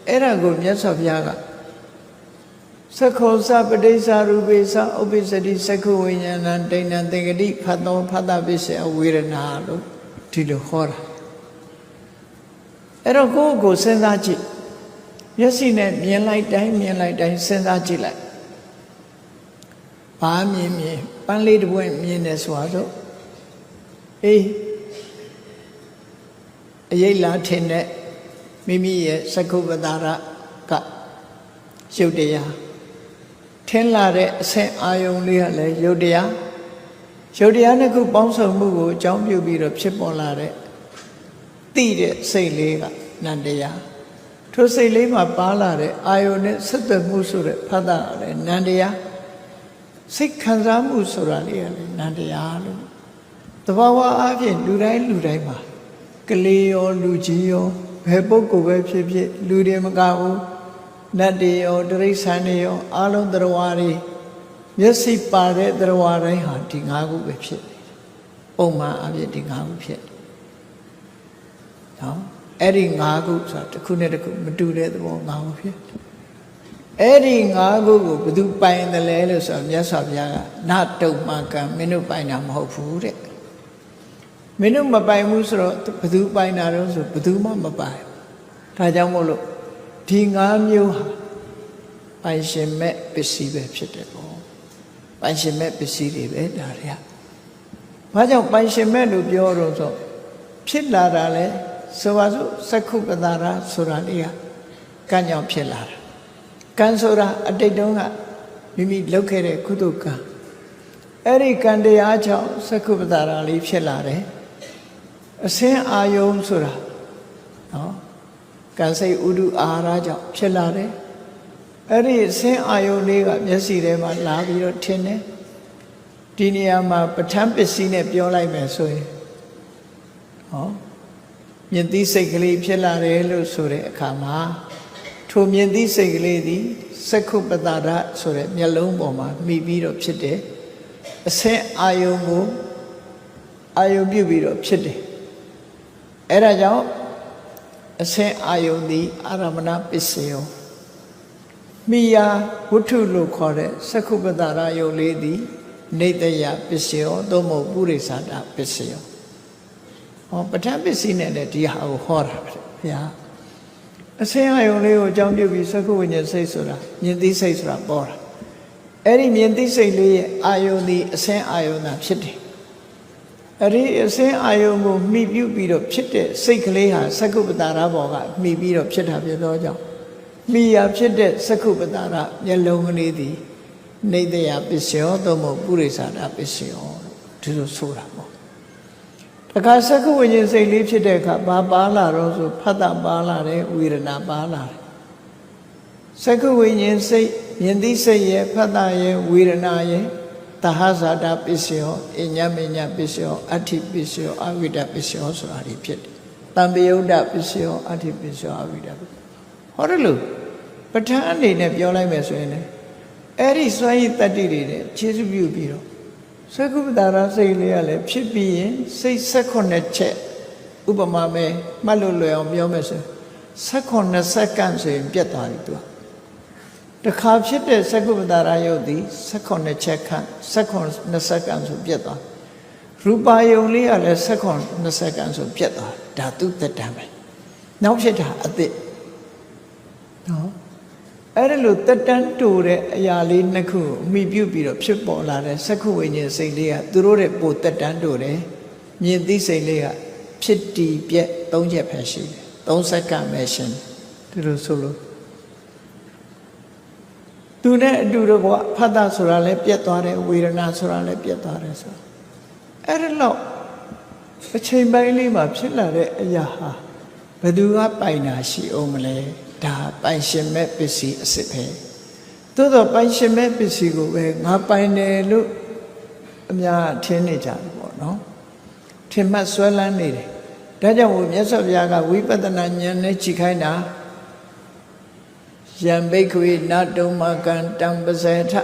အဲ့ဒါကိုမြတ်စွာဘုရားကသက္ခောသပတိစ္ဆရူပိသဥပ္ပစ္စတိသက္ခဝိညာဏဒိဋ္ဌံသင်္ကတိဖတ်သောဖတ်တာပစ္စယဝေဒနာလို့ဒီလိုဟောတာအဲ့တော့ကိုယ့်ကိုစဉ်းစားကြည့်မျက်စိနဲ့မြင်လိုက်တိုင်းစဉ်းစားကြည့်လိုက်ဘာမြင်ပန်းလေးတစ်ပွင့်မြင်တယ်ဆိုတော့အေးအရေးလားထင်တဲ့မိမိရဲ့သက္ခုပ္ပတ္တရကရုပ်တရားထ င်းလာတဲ့အဆင့်အာယုံလေးကလည်းယုတ်တရားနှစ်ခုပေါင်းစုံမှုကိုအကြောင်းပြုပြီးတော့ဖြစ်ပေါ်လာတဲ့သိတဲ့စိတ်လေးကနန္တရားထိုစိတ်လေးမှာပါလာတဲ့အာယုံနဲ့ဆက်သွယ်မှုဆိုတဲ့ဖတ်တာလည်းနန္တရားစိတ်ခံစားမှုဆိုတာလေးကလည်းနန္တရားလို့သဘာဝအဖြစ်လူတိုင်းမှာကလေးရောလူကြီးရောဘယ်ပုဂ္ဂိုလ်ပဲဖြစ်ဖြစ်လူတွေမကဘူးနတ်တွေရောတိရစ္ဆာန်တွေရောအလုံးသတ္တဝါတွေမျက်စိပါတဲ့သတ္တဝါတိုင်းဟာဒီ၅ခုပဲဖြစ်တယ်ပုံမှန်အဖြစ်ဒီ၅ခုဖြစ်တယ်နော်အဲ့ဒီ၅ခုဆိုတာတစ်ခုနဲ့တစ်ခုမတူတဲ့သဘော၅ခုဖြစ်တယ်အဲ့ဒီ၅ခုကိုဘယ်သူပိုင်တယ်လဲလို့ဆိုတော့မြတ်စွာဘုရားကနတုံမှကံမင်းတို့ပိုင်တာမဟုတ်ဘူးတဲ့မင်းတို့မပိုင်ဘူးဆိုတော့ဘယ်သူပိုင်တာတော့ဆိုဘယ်သူမှမပိုင်ဒါကြောင့်မို့လို့ဒီ၅မျိုးဟာပိုင်ရှင်မဲ့ပစ္စည်းပဲဖြစ်တယ်ပေါ့ပိုင်ရှင်မဲ့ပစ္စည်းတွေပဲဒါတွေကဘာကြောင့်ပိုင်ရှင်မဲ့လို့ပြောတော့ဆိုဖြစ်လာတာလဲဆိုပါစို့စက္ခုပတာရဆိုတာလေးကကံကြောင့်ဖြစ်လာတာကံဆိုတာအတိတ်တုန်းကမိမိလုပ်ခဲ့တဲ့ကုသိုလ်ကံအဲ့ဒီကံတရားကြောင့်စက္ခုပတာရလေးဖြစ်လာတယ်အစင်းအာယုံဆိုတာနော်ကံစိတ်ဥဒုအာဟာရကြောင့်ဖြစ်လာတယ်အဲ့ဒီအစင်းအာယုံလေးကမျက်စိထဲမှာလာပြီးတော့ထင်တယ်ဒီနေရာမှာပဋ္ဌာန်းပစ္စည်းနဲ့ပြောလိုက်မယ်ဆိုရင်ဟောမြင်သိစိတ်ကလေးဖြစ်လာတယ်လို့ဆိုတဲ့အခါမှာထိုမြင်သိစိတ်ကလေးသည်စက္ခုပတာရဆိုတဲ့မျက်လုံးပေါ်မှာမိပြီးတော့ဖြစ်တယ်အစင်းအာယုံကိုအာယုံပြုပြီးတော့ဖြစ်တယ်အဲ့ဒါကြောင့်အစင်းအာယုန်သည်အာရမဏပစ္စယောမိယာဝတ္ထုလို့ခေါ်တဲ့စက္ခုပတာရယုတ်လေးသည်နေတယပစ္စယောသို့မဟုတ်ပုရိသတာပစ္စယောဟောပဋ္ဌာန်းပစ္စည်းနဲ့လည်းဒီဟာကိုဟောတာပဲဗျာအစင်းအာယုန်လေးကိုအကြောင်းပြုပြီးစက္ခုဝိညာဉ်စိတ်ဆိုတာမြင်သိစိတ်ဆိုတာပေါ်တာအဲ့ဒီမြင်သိစိတ်လေးရဲ့အာယုန်သည်အစင်းအာယုန်သာဖြစ်တယ်အဲ့ဒီအစင်းအာယုံကိုမှီပြုပြီးတော့ဖြစ်တဲ့စိတ်ကလေးဟာစက္ခုပတာရဘောကမှီပြီးတော့ဖြစ်တာဖြစ်သောကြောင့်မှီရဖြစ်တဲ့စက္ခုပတာရမျက်လုံးကလေးသည်နေတယပစ္စယောသို့မဟုတ်ပုရိသတာပစ္စယောဒီလိုဆိုတာပေါ့တခါစက္ခုဝိညာဉ်စိတ်လေးဖြစ်တဲ့အခါဘာပါလာတော့ဆိုဖတ်တာပါလာတယ်ဝေဒနာပါလာတယ်စက္ခုဝိညာဉ်စိတ်မြင်သိစိတ်ရဲ့ဖတ်တာရဲ့ဝေဒနာရဲ့သဟဇာတာပစ္စယောအညမညပစ္စယောအဋ္ဌိပစ္စယောအဝိဒပစ္စယောဆိုတာဒီဖြစ်တယ်တံပယုဒ္ဓပစ္စယောအဋ္ဌိပစ္စယောအဝိဒဟောတယ်လို့ပဋ္ဌာန်းအနေနဲ့ပြောလိုက်မယ်ဆိုရင်လည်းအဲ့ဒီစွမ်းရည်တတ္တိတွေနဲ့ခြေစုပြုပြီးတော့စက္ခုပတာရစိတ်လေးကလည်းဖြစ်ပြီးရင်စိတ်16ချက်ဥပမာပဲမှတ်လို့လွယ်အောင်ပြောမယ်ဆို16စက္ကန့်ဆိုရင်ပြတ်သွားပြီသူကတခါဖြစ်တဲ့စက္ခုပတာရယုတ်သည်16ချက်ခန့်16စက္ကန့်ဆိုပြတ်သွားရူပါယုံလေးကလည်း16စက္ကန့်ဆိုပြတ်သွားဓာတုတ္တံပဲနောက်ဖြစ်တာအသစ်နော်အဲ့ဒါလို့တက်တန်းတူတဲ့အရာလေးနှစ်ခုအမိပြုပြီးတော့ဖြစ်ပေါ်လာတဲ့စက္ခုဝိညာဉ်စိတ်လေးကသူတို့ရဲ့ပိုတက်တန်းတူတယ်မြင်သိစိတ်လေးကဖြစ်တည်ပြက်3ချက်ပဲရှိတယ်3စက္ကန့်ပဲရှင်ဒီလိုဆိုလို့သူနဲ့အတူတကွဖတ်တာဆိုတာလည်းပြတ်သွားတယ်ဝေဒနာဆိုတာလည်းပြတ်သွားတယ်ဆိုအဲ့ဒါတော့အချိန်ပိုင်းလေးမှာဖြစ်လာတဲ့အရာဟာဘယ်သူကပိုင်တာရှိအောင်မလဲဒါပိုင်ရှင်မဲ့ပစ္စည်းအစစ်ပဲသို့တော့ပိုင်ရှင်မဲ့ပစ္စည်းကိုပဲငါပိုင်တယ်လို့အများထင်နေကြတယ်ပေါ့နော်ထင်မှတ်ဆွဲလန်းနေတယ်ဒါကြောင့်မို့မြတ်စွာဘုရားကဝိပဿနာဉာဏ်နဲ့ကြည့်ခိုင်းတာယံဘိက္ခွေနတုံမကံတံပဇေထ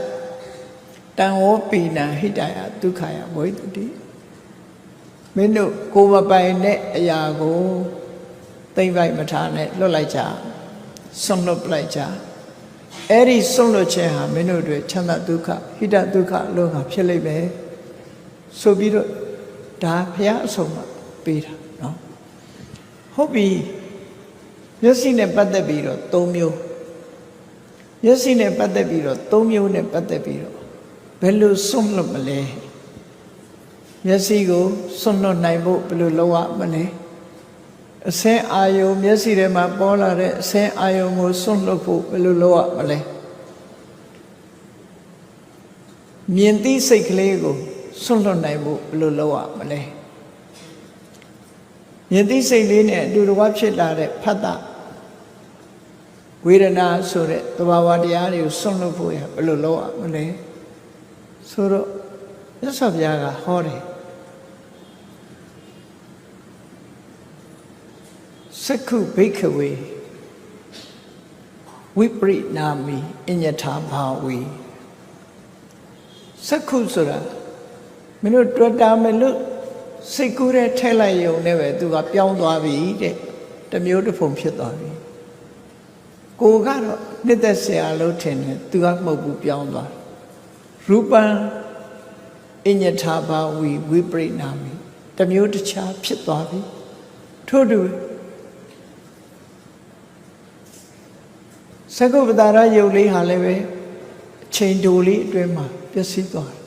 တံဝောပိနံဟိတယဒုက္ခယဝိတ္တိမင်းတို့ကိုယ်မပိုင်တဲ့အရာကိုသိမ့်ပိုက်မထားနဲ့လွတ်လိုက်ကြဆွန့်လွတ်ပလိုက်ကြအဲ့ဒီဆွန့်လွတ်ခြင်းဟာမင်းတို့တွေချမ်းသာဒုက္ခဟိတဒုက္ခအလုံးဟာဖြစ်လိမ့်မယ်ဆိုပြီးတော့ဒါဘုရားအဆုံးမှာပေးတာနော်ဟုတ်ပြီမျက်စိနဲ့ပတ်သက်ပြီးတော့၃မျိုးမျက်စိနဲ့ပတ်သက်ပြီးတော့၃မျိုးနဲ့ပတ်သက်ပြီးတော့ဘယ်လိုဆွန့်လွတ်မလဲမျက်စိကိုဆွန့်လွတ်နိုင်ဖို့ဘယ်လိုလုပ်ရမလဲအစင်းအာယုံမျက်စိထဲမှာပေါ်လာတဲ့အစင်းအာယုံကိုဆွန့်လွတ်ဖို့ဘယ်လိုလုပ်ရမလဲ မြင်သိစိတ်ကလေးကိုဆွန့်လွတ်နိုင်ဖို့ဘယ်လိုလုပ်ရမလဲမြင်သိစိတ်လေးနဲ့အတူတကွဖြစ်လာတဲ့ဖတ်တာဝေဒနာဆိုတဲ့သဘာဝတရားတွေကိုဆွန့်လွတ်ဖို့ရဘယ်လိုလုပ်ရမလဲဆိုတော့မြတ်စွာဘုရားကဟောတယ်စက္ခုဘိက္ခဝေဝိပရိနာမိအညထာဘာဝီစက္ခုဆိုတာမင်းတို့တွေ့တာမလို့စိတ်ကူးတဲ့ထဲလိုက်ယုံနဲ့ပဲသူကပြောင်းသွားပြီတဲ့တမျိုးတစ်ဖုံဖြစ်သွားပြီကိုကတော့နှစ်သက်ဆရာလို့ထင်တယ်သူကမဟုတ်ဘူးပြောင်းသွားရူပံအညထာဘာဝီဝိပရိနာမိတမျိုးတခြားဖြစ်သွားပြီထို့တူစကုပ္ပတာရယုတ်လေးဟာလည်းပဲအချိန်တိုလေးအတွင်းမှာပျက်စီးသွားတယ်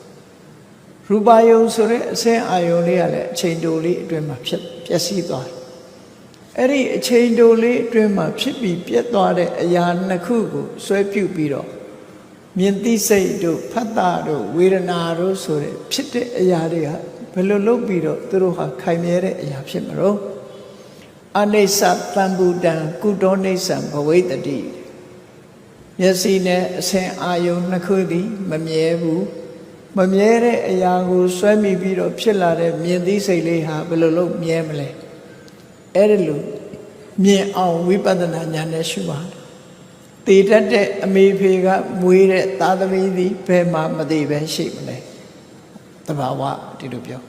ရူပယုံဆိုတဲ့အစင်းအာယုံလေးကလည်းအချိန်တိုလေးအတွင်းမှာပျက်စီးသွားတယ်အဲ့ဒီအချိန်တိုလေးအတွင်းမှာဖြစ်ပြီးပြတ်သွားတဲ့အရာနှစ်ခုကိုဆွဲပြုတ်ပြီးတော့မြင်သိစိတ်တို့ဖတ်တာတို့ဝေဒနာတို့ဆိုတဲ့ဖြစ်တဲ့အရာတွေကဘယ်လိုလုပ်ပြီးတော့သူတို့ဟာခိုင်မြဲတဲ့အရာဖြစ်မလို့အနိစ္စတံဘူတံကုတောနိစ္စံဘဝိတ္တိမျက်စိနဲ့အစင်အာယုံနှစ်ခုသည်မမြဲဘူးမမြဲတဲ့အရာကိုဆွဲမိပြီးတော့ဖြစ်လာတဲ့မြင်သိစိတ်လေးဟာဘယ်လိုလုပ်မြဲမလဲအဲ့ဒါလို့မြင်အောင်ဝိပဿနာဉာဏ်နဲ့ရှုပါတယ်တည်တတ်တဲ့အမေဖေကမွေးတဲ့သားသမီးသည်ဘယ်မှမသိပဲရှိမလဲတဘာဝဒီလိုပြော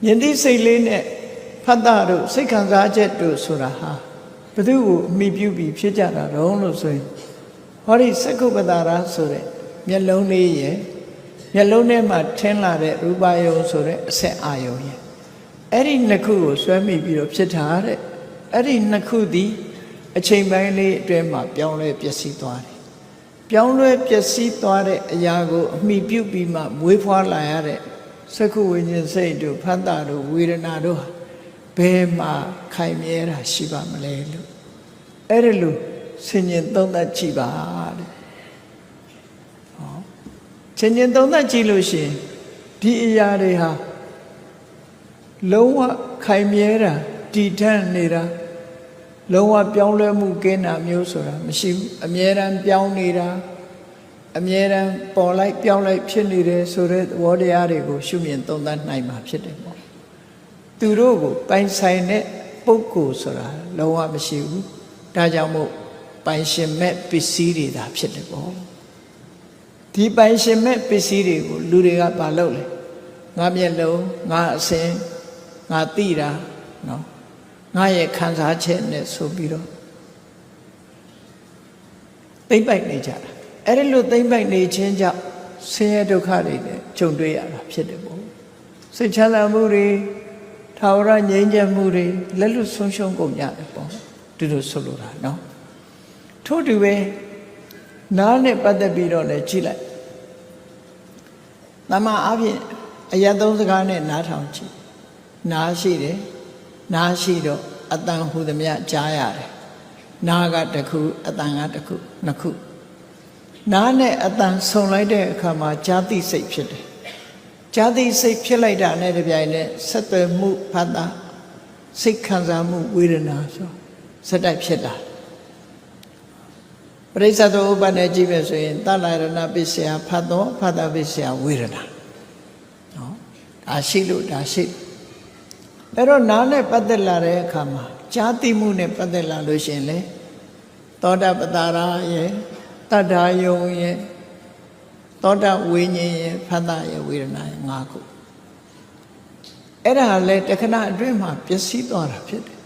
မြင်သိစိတ်လေးနဲ့ဖတ်တာတို့စိတ်ခံစားချက်တို့ဆိုတာဟာဘယ်သူ့ကိုအမိပြုပြီးဖြစ်ကြတာတော့လို့ဆိုရင်ဟောဒီစက္ခုပ္ပတာရဆိုတဲ့မျက်လုံးလေးရဲ့မျက်လုံးထဲမှာထင်းလာတဲ့ရူပယုံဆိုတဲ့အဆက်အာယုံရဲ့အဲ့ဒီနှစ်ခုကိုဆွဲမိပြီးတော့ဖြစ်တာတဲ့အဲ့ဒီနှစ်ခုသည်အချိန်ပိုင်းလေးအတွင်းမှာပြောင်းလဲပျက်စီးသွားတယ်ပြောင်းလဲပျက်စီးသွားတဲ့အရာကိုအမိပြုပြီးမှမွေးဖွားလာရတဲ့စက္ခုဝိညာဉ်စိတ်တို့ဖတ်တာတို့ဝေဒနာတို့ဘယ်မှာခိုင်မြဲတာရှိပါမလဲလို့အဲ့ဒါလို့ဆင်ញင်သုံးသပ်ကြည့်ပါတဲ့ဟောဆင်ញင်သုံးသပ်ကြည့်လို့ရှိရင်ဒီအရာတွေဟာလုံးဝခိုင်မြဲတာတည်ထန့်နေတာလုံးဝပြောင်းလဲမှုကင်းတာမျိုးဆိုတာမရှိဘူးအမြဲတမ်းပြောင်းနေတာအမြဲတမ်းပေါ်လိုက်ပြောင်းလိုက်ဖြစ်နေတယ်ဆိုတဲ့သဘောတရားတွေကိုရှုမြင်သုံးသပ်နိုင်မှာဖြစ်တယ်ပေါ့သူတို့ကိုပိုင်ဆိုင်တဲ့ပုဂ္ဂိုလ်ဆိုတာလုံးဝမရှိဘူးဒါကြောင့်မို့ပိုင်ရှင်မဲ့ပစ္စည်းတွေသာဖြစ်တယ်ပေါ့ဒီပိုင်ရှင်မဲ့ပစ္စည်းတွေကိုလူတွေကဘာလုပ်လဲငါမျက်လုံးငါအစင်ငါသိတာနော်ငါရဲ့ခံစားချက်နဲ့ဆိုပြီးတော့သိမ့်ပိုက်နေကြတာအဲ့ဒီလိုသိမ့်ပိုက်နေခြင်းကြောင့်ဆင်းရဲဒုက္ခတွေနဲ့ကြုံတွေ့ရတာဖြစ်တယ်ပေါ့စိတ်ချမ်းသာမှုတွေထာဝရငြိမ်းချမ်းမှုတွေလက်လွတ်ဆုံးရှုံးကုန်ကြတယ်ပေါ့ဒီလိုဆိုလိုတာနော်ထို့တူပဲနားနဲ့ပတ်သက်ပြီးတော့လည်းကြည့်လိုက်တမန်အပြင်အယတ်သုံးစကားနဲ့နားထောင်ကြည့်နားရှိတယ်နားရှိတော့အတန်ဟူသမျှကြားရတယ်နားကတစ်ခုအတန်ကတစ်ခုနှစ်ခုနားနဲ့အတန်ဆုံလိုက်တဲ့အခါမှာကြားသိစိတ်ဖြစ်တယ်ကြားသိစိတ်ဖြစ်လိုက်တာနဲ့တပြိုင်နက်ဆက်သွယ်မှုဖတ်တာစိတ်ခံစားမှုဝေဒနာဆိုစက်တိုက်ဖြစ်တာပရိစ္ဆေသောဥပ္ပနဲ့ကြည့်မယ်ဆိုရင်တလရဏပစ္စယဖတ်သောဖတ်တာပစ္စယဝေဒနာနော်ဒါရှိလို့ဒါရှိအဲ့တော့နားနဲ့ပတ်သက်လာတဲ့အခါမှာကြားသိမှုနဲ့ပတ်သက်လာလို့ရှိရင်လေသောတာပတ္တာရရဲ့တတ္ထာယုံရဲ့သောတာဝိညာဉ်ရဲ့ဖတ်တာရဲ့ဝေဒနာရဲ့၅ခုအဲ့ဒါလည်းတခဏအတွင်းမှာပျက်စီးသွားတာဖြစ်တယ်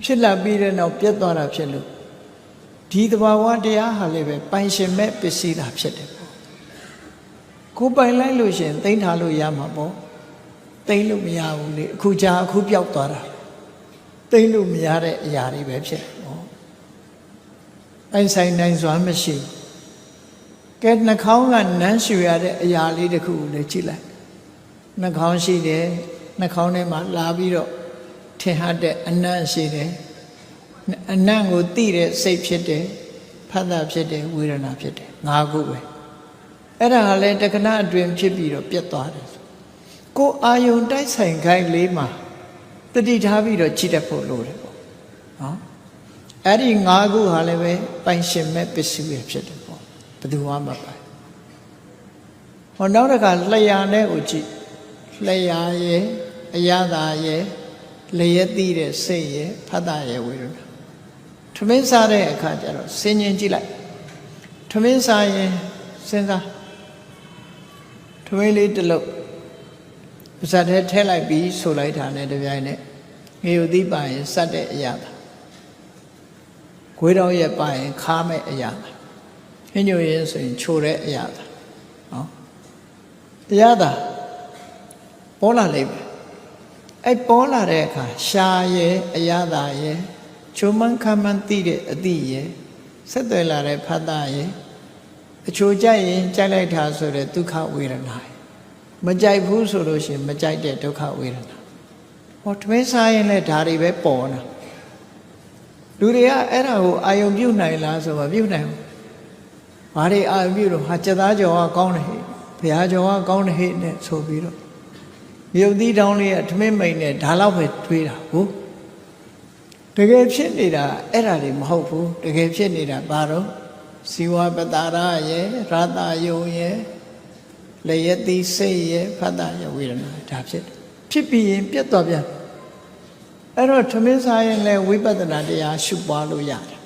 ဖြစ်လာပြီးတဲ့နောက်ပြတ်သွားတာဖြစ်လို့ဒီသဘာဝတရားဟာလည်းပဲပိုင်ရှင်မဲ့ပစ္စည်းတာဖြစ်တယ်ပေါ့ကိုပိုင်လိုက်လို့ရှင်သိမ်းထားလို့ရမှာပေါ့သိမ်းလို့မရဘူးလေအခုကြာအခုပျောက်သွားတာသိမ်းလို့မရတဲ့အရာတွေပဲဖြစ်တယ်ပေါ့ပိုင်ဆိုင်နိုင်စွာမရှိကဲနှာခေါင်းကနမ်းရှူရတဲ့အရာလေးတစ်ခုကိုလည်းကြည့်လိုက်နှာခေါင်းရှိတယ်နှာခေါင်းထဲမှာလာပြီးတော့ထင်ဟတဲ့အနံ့ရှိတယ်အနံ့ကိုသိတဲ့စိတ်ဖြစ်တယ် ဖတ်တာဖြစ်တယ်ဝေဒနာဖြစ်တယ်၅ခုပဲအဲ့ဒါကလည်းတက္ကနာအတွင်ဖြစ်ပြီးတော့ပြတ်သွားတယ်ကိုအာယုံတိုက်ဆိုင်ခိုင်းလေးမှာတတိထားပြီးတော့ကြည့်တတ်ဖို့လိုတယ်ပေါ့နော်အဲ့ဒီ၅ခုဟာလည်းပဲပိုင်ရှင်မဲ့ပစ္စည်းပဲဖြစ်တယ်ပေါ့ဘယ်သူမှမပိုင်ဟောနောက်တစ်ခါလျှာနဲ့ကိုကြည့်လျှာရဲ့အရသာရဲ့လျက်သိတဲ့စိတ်ရဲ့ဖတ်တာရဲ့ဝေဒနာထမင်းစားတဲ့အခါကျတော့စဉ်းကျင်ကြည့်လိုက်ထမင်းစားရင်စဉ်းစားထမင်းလေးတစ်လုံးပါဇက်ထဲထည့်လိုက်ပြီးဆိုလိုက်တာနဲ့တပြိုင်နက်ငေယူသီးပါရင်စတ်တဲ့အရာသာခွေးတော်ရဲ့ပါရင်ခါမဲ့အရာသာဟင်းညိုရင်ဆိုရင်ချိုတဲ့အရာသာနော်တရားသာပေါ်လာလိမ့်မယ်အဲ့ပေါ်လာတဲ့အခါရှာရဲ့အရာသာရဲ့ချိုမှန်းခမ်းမှန်းသိတဲ့အသည့်ရဲ့ဆက်သွယ်လာတဲ့ဖတ်တာရဲ့အချိုကြိုက်ရင်ကြိုက်လိုက်တာဆိုတဲ့ဒုက္ခဝေဒနာမကြိုက်ဘူးဆိုလို့ရှိရင်မကြိုက်တဲ့ဒုက္ခဝေဒနာဟောထမင်းစားရင်လည်းဒါတွေပဲပေါ်လာလူတွေကအဲ့ဒါကိုအာယုံပြုတ်နိုင်လားဆိုတော့ပြုတ်နိုင်ဘူးဘာတွေအာယုံပြုတ်တော့ဟာစက်သားကြော်ကကောင်းတယ်ဟဲ့ဘုရားကြော်ကကောင်းတယ်ဟဲ့နဲ့ဆိုပြီးတော့မြုပ်သီးတောင်းလေးကထမင်းမိန်နဲ့ဒါတော့ပဲတွေးတာဟုတ်တကယ်ဖြစ်နေတာအဲ့ဒါတွေမဟုတ်ဘူးတကယ်ဖြစ်နေတာဘာတော့ဇီဝပတာရရဲ့ရတယုံရဲ့လျက်တိစိတ်ရဲ့ဖတ်တာရဲ့ဝေဒနာဒါဖြစ်ပြီးရင်ပြတ်သွားပြန်အဲ့တော့ထမင်းစားရင်လည်းဝိပဿနာတရားရှုပွားလို့ရတယ်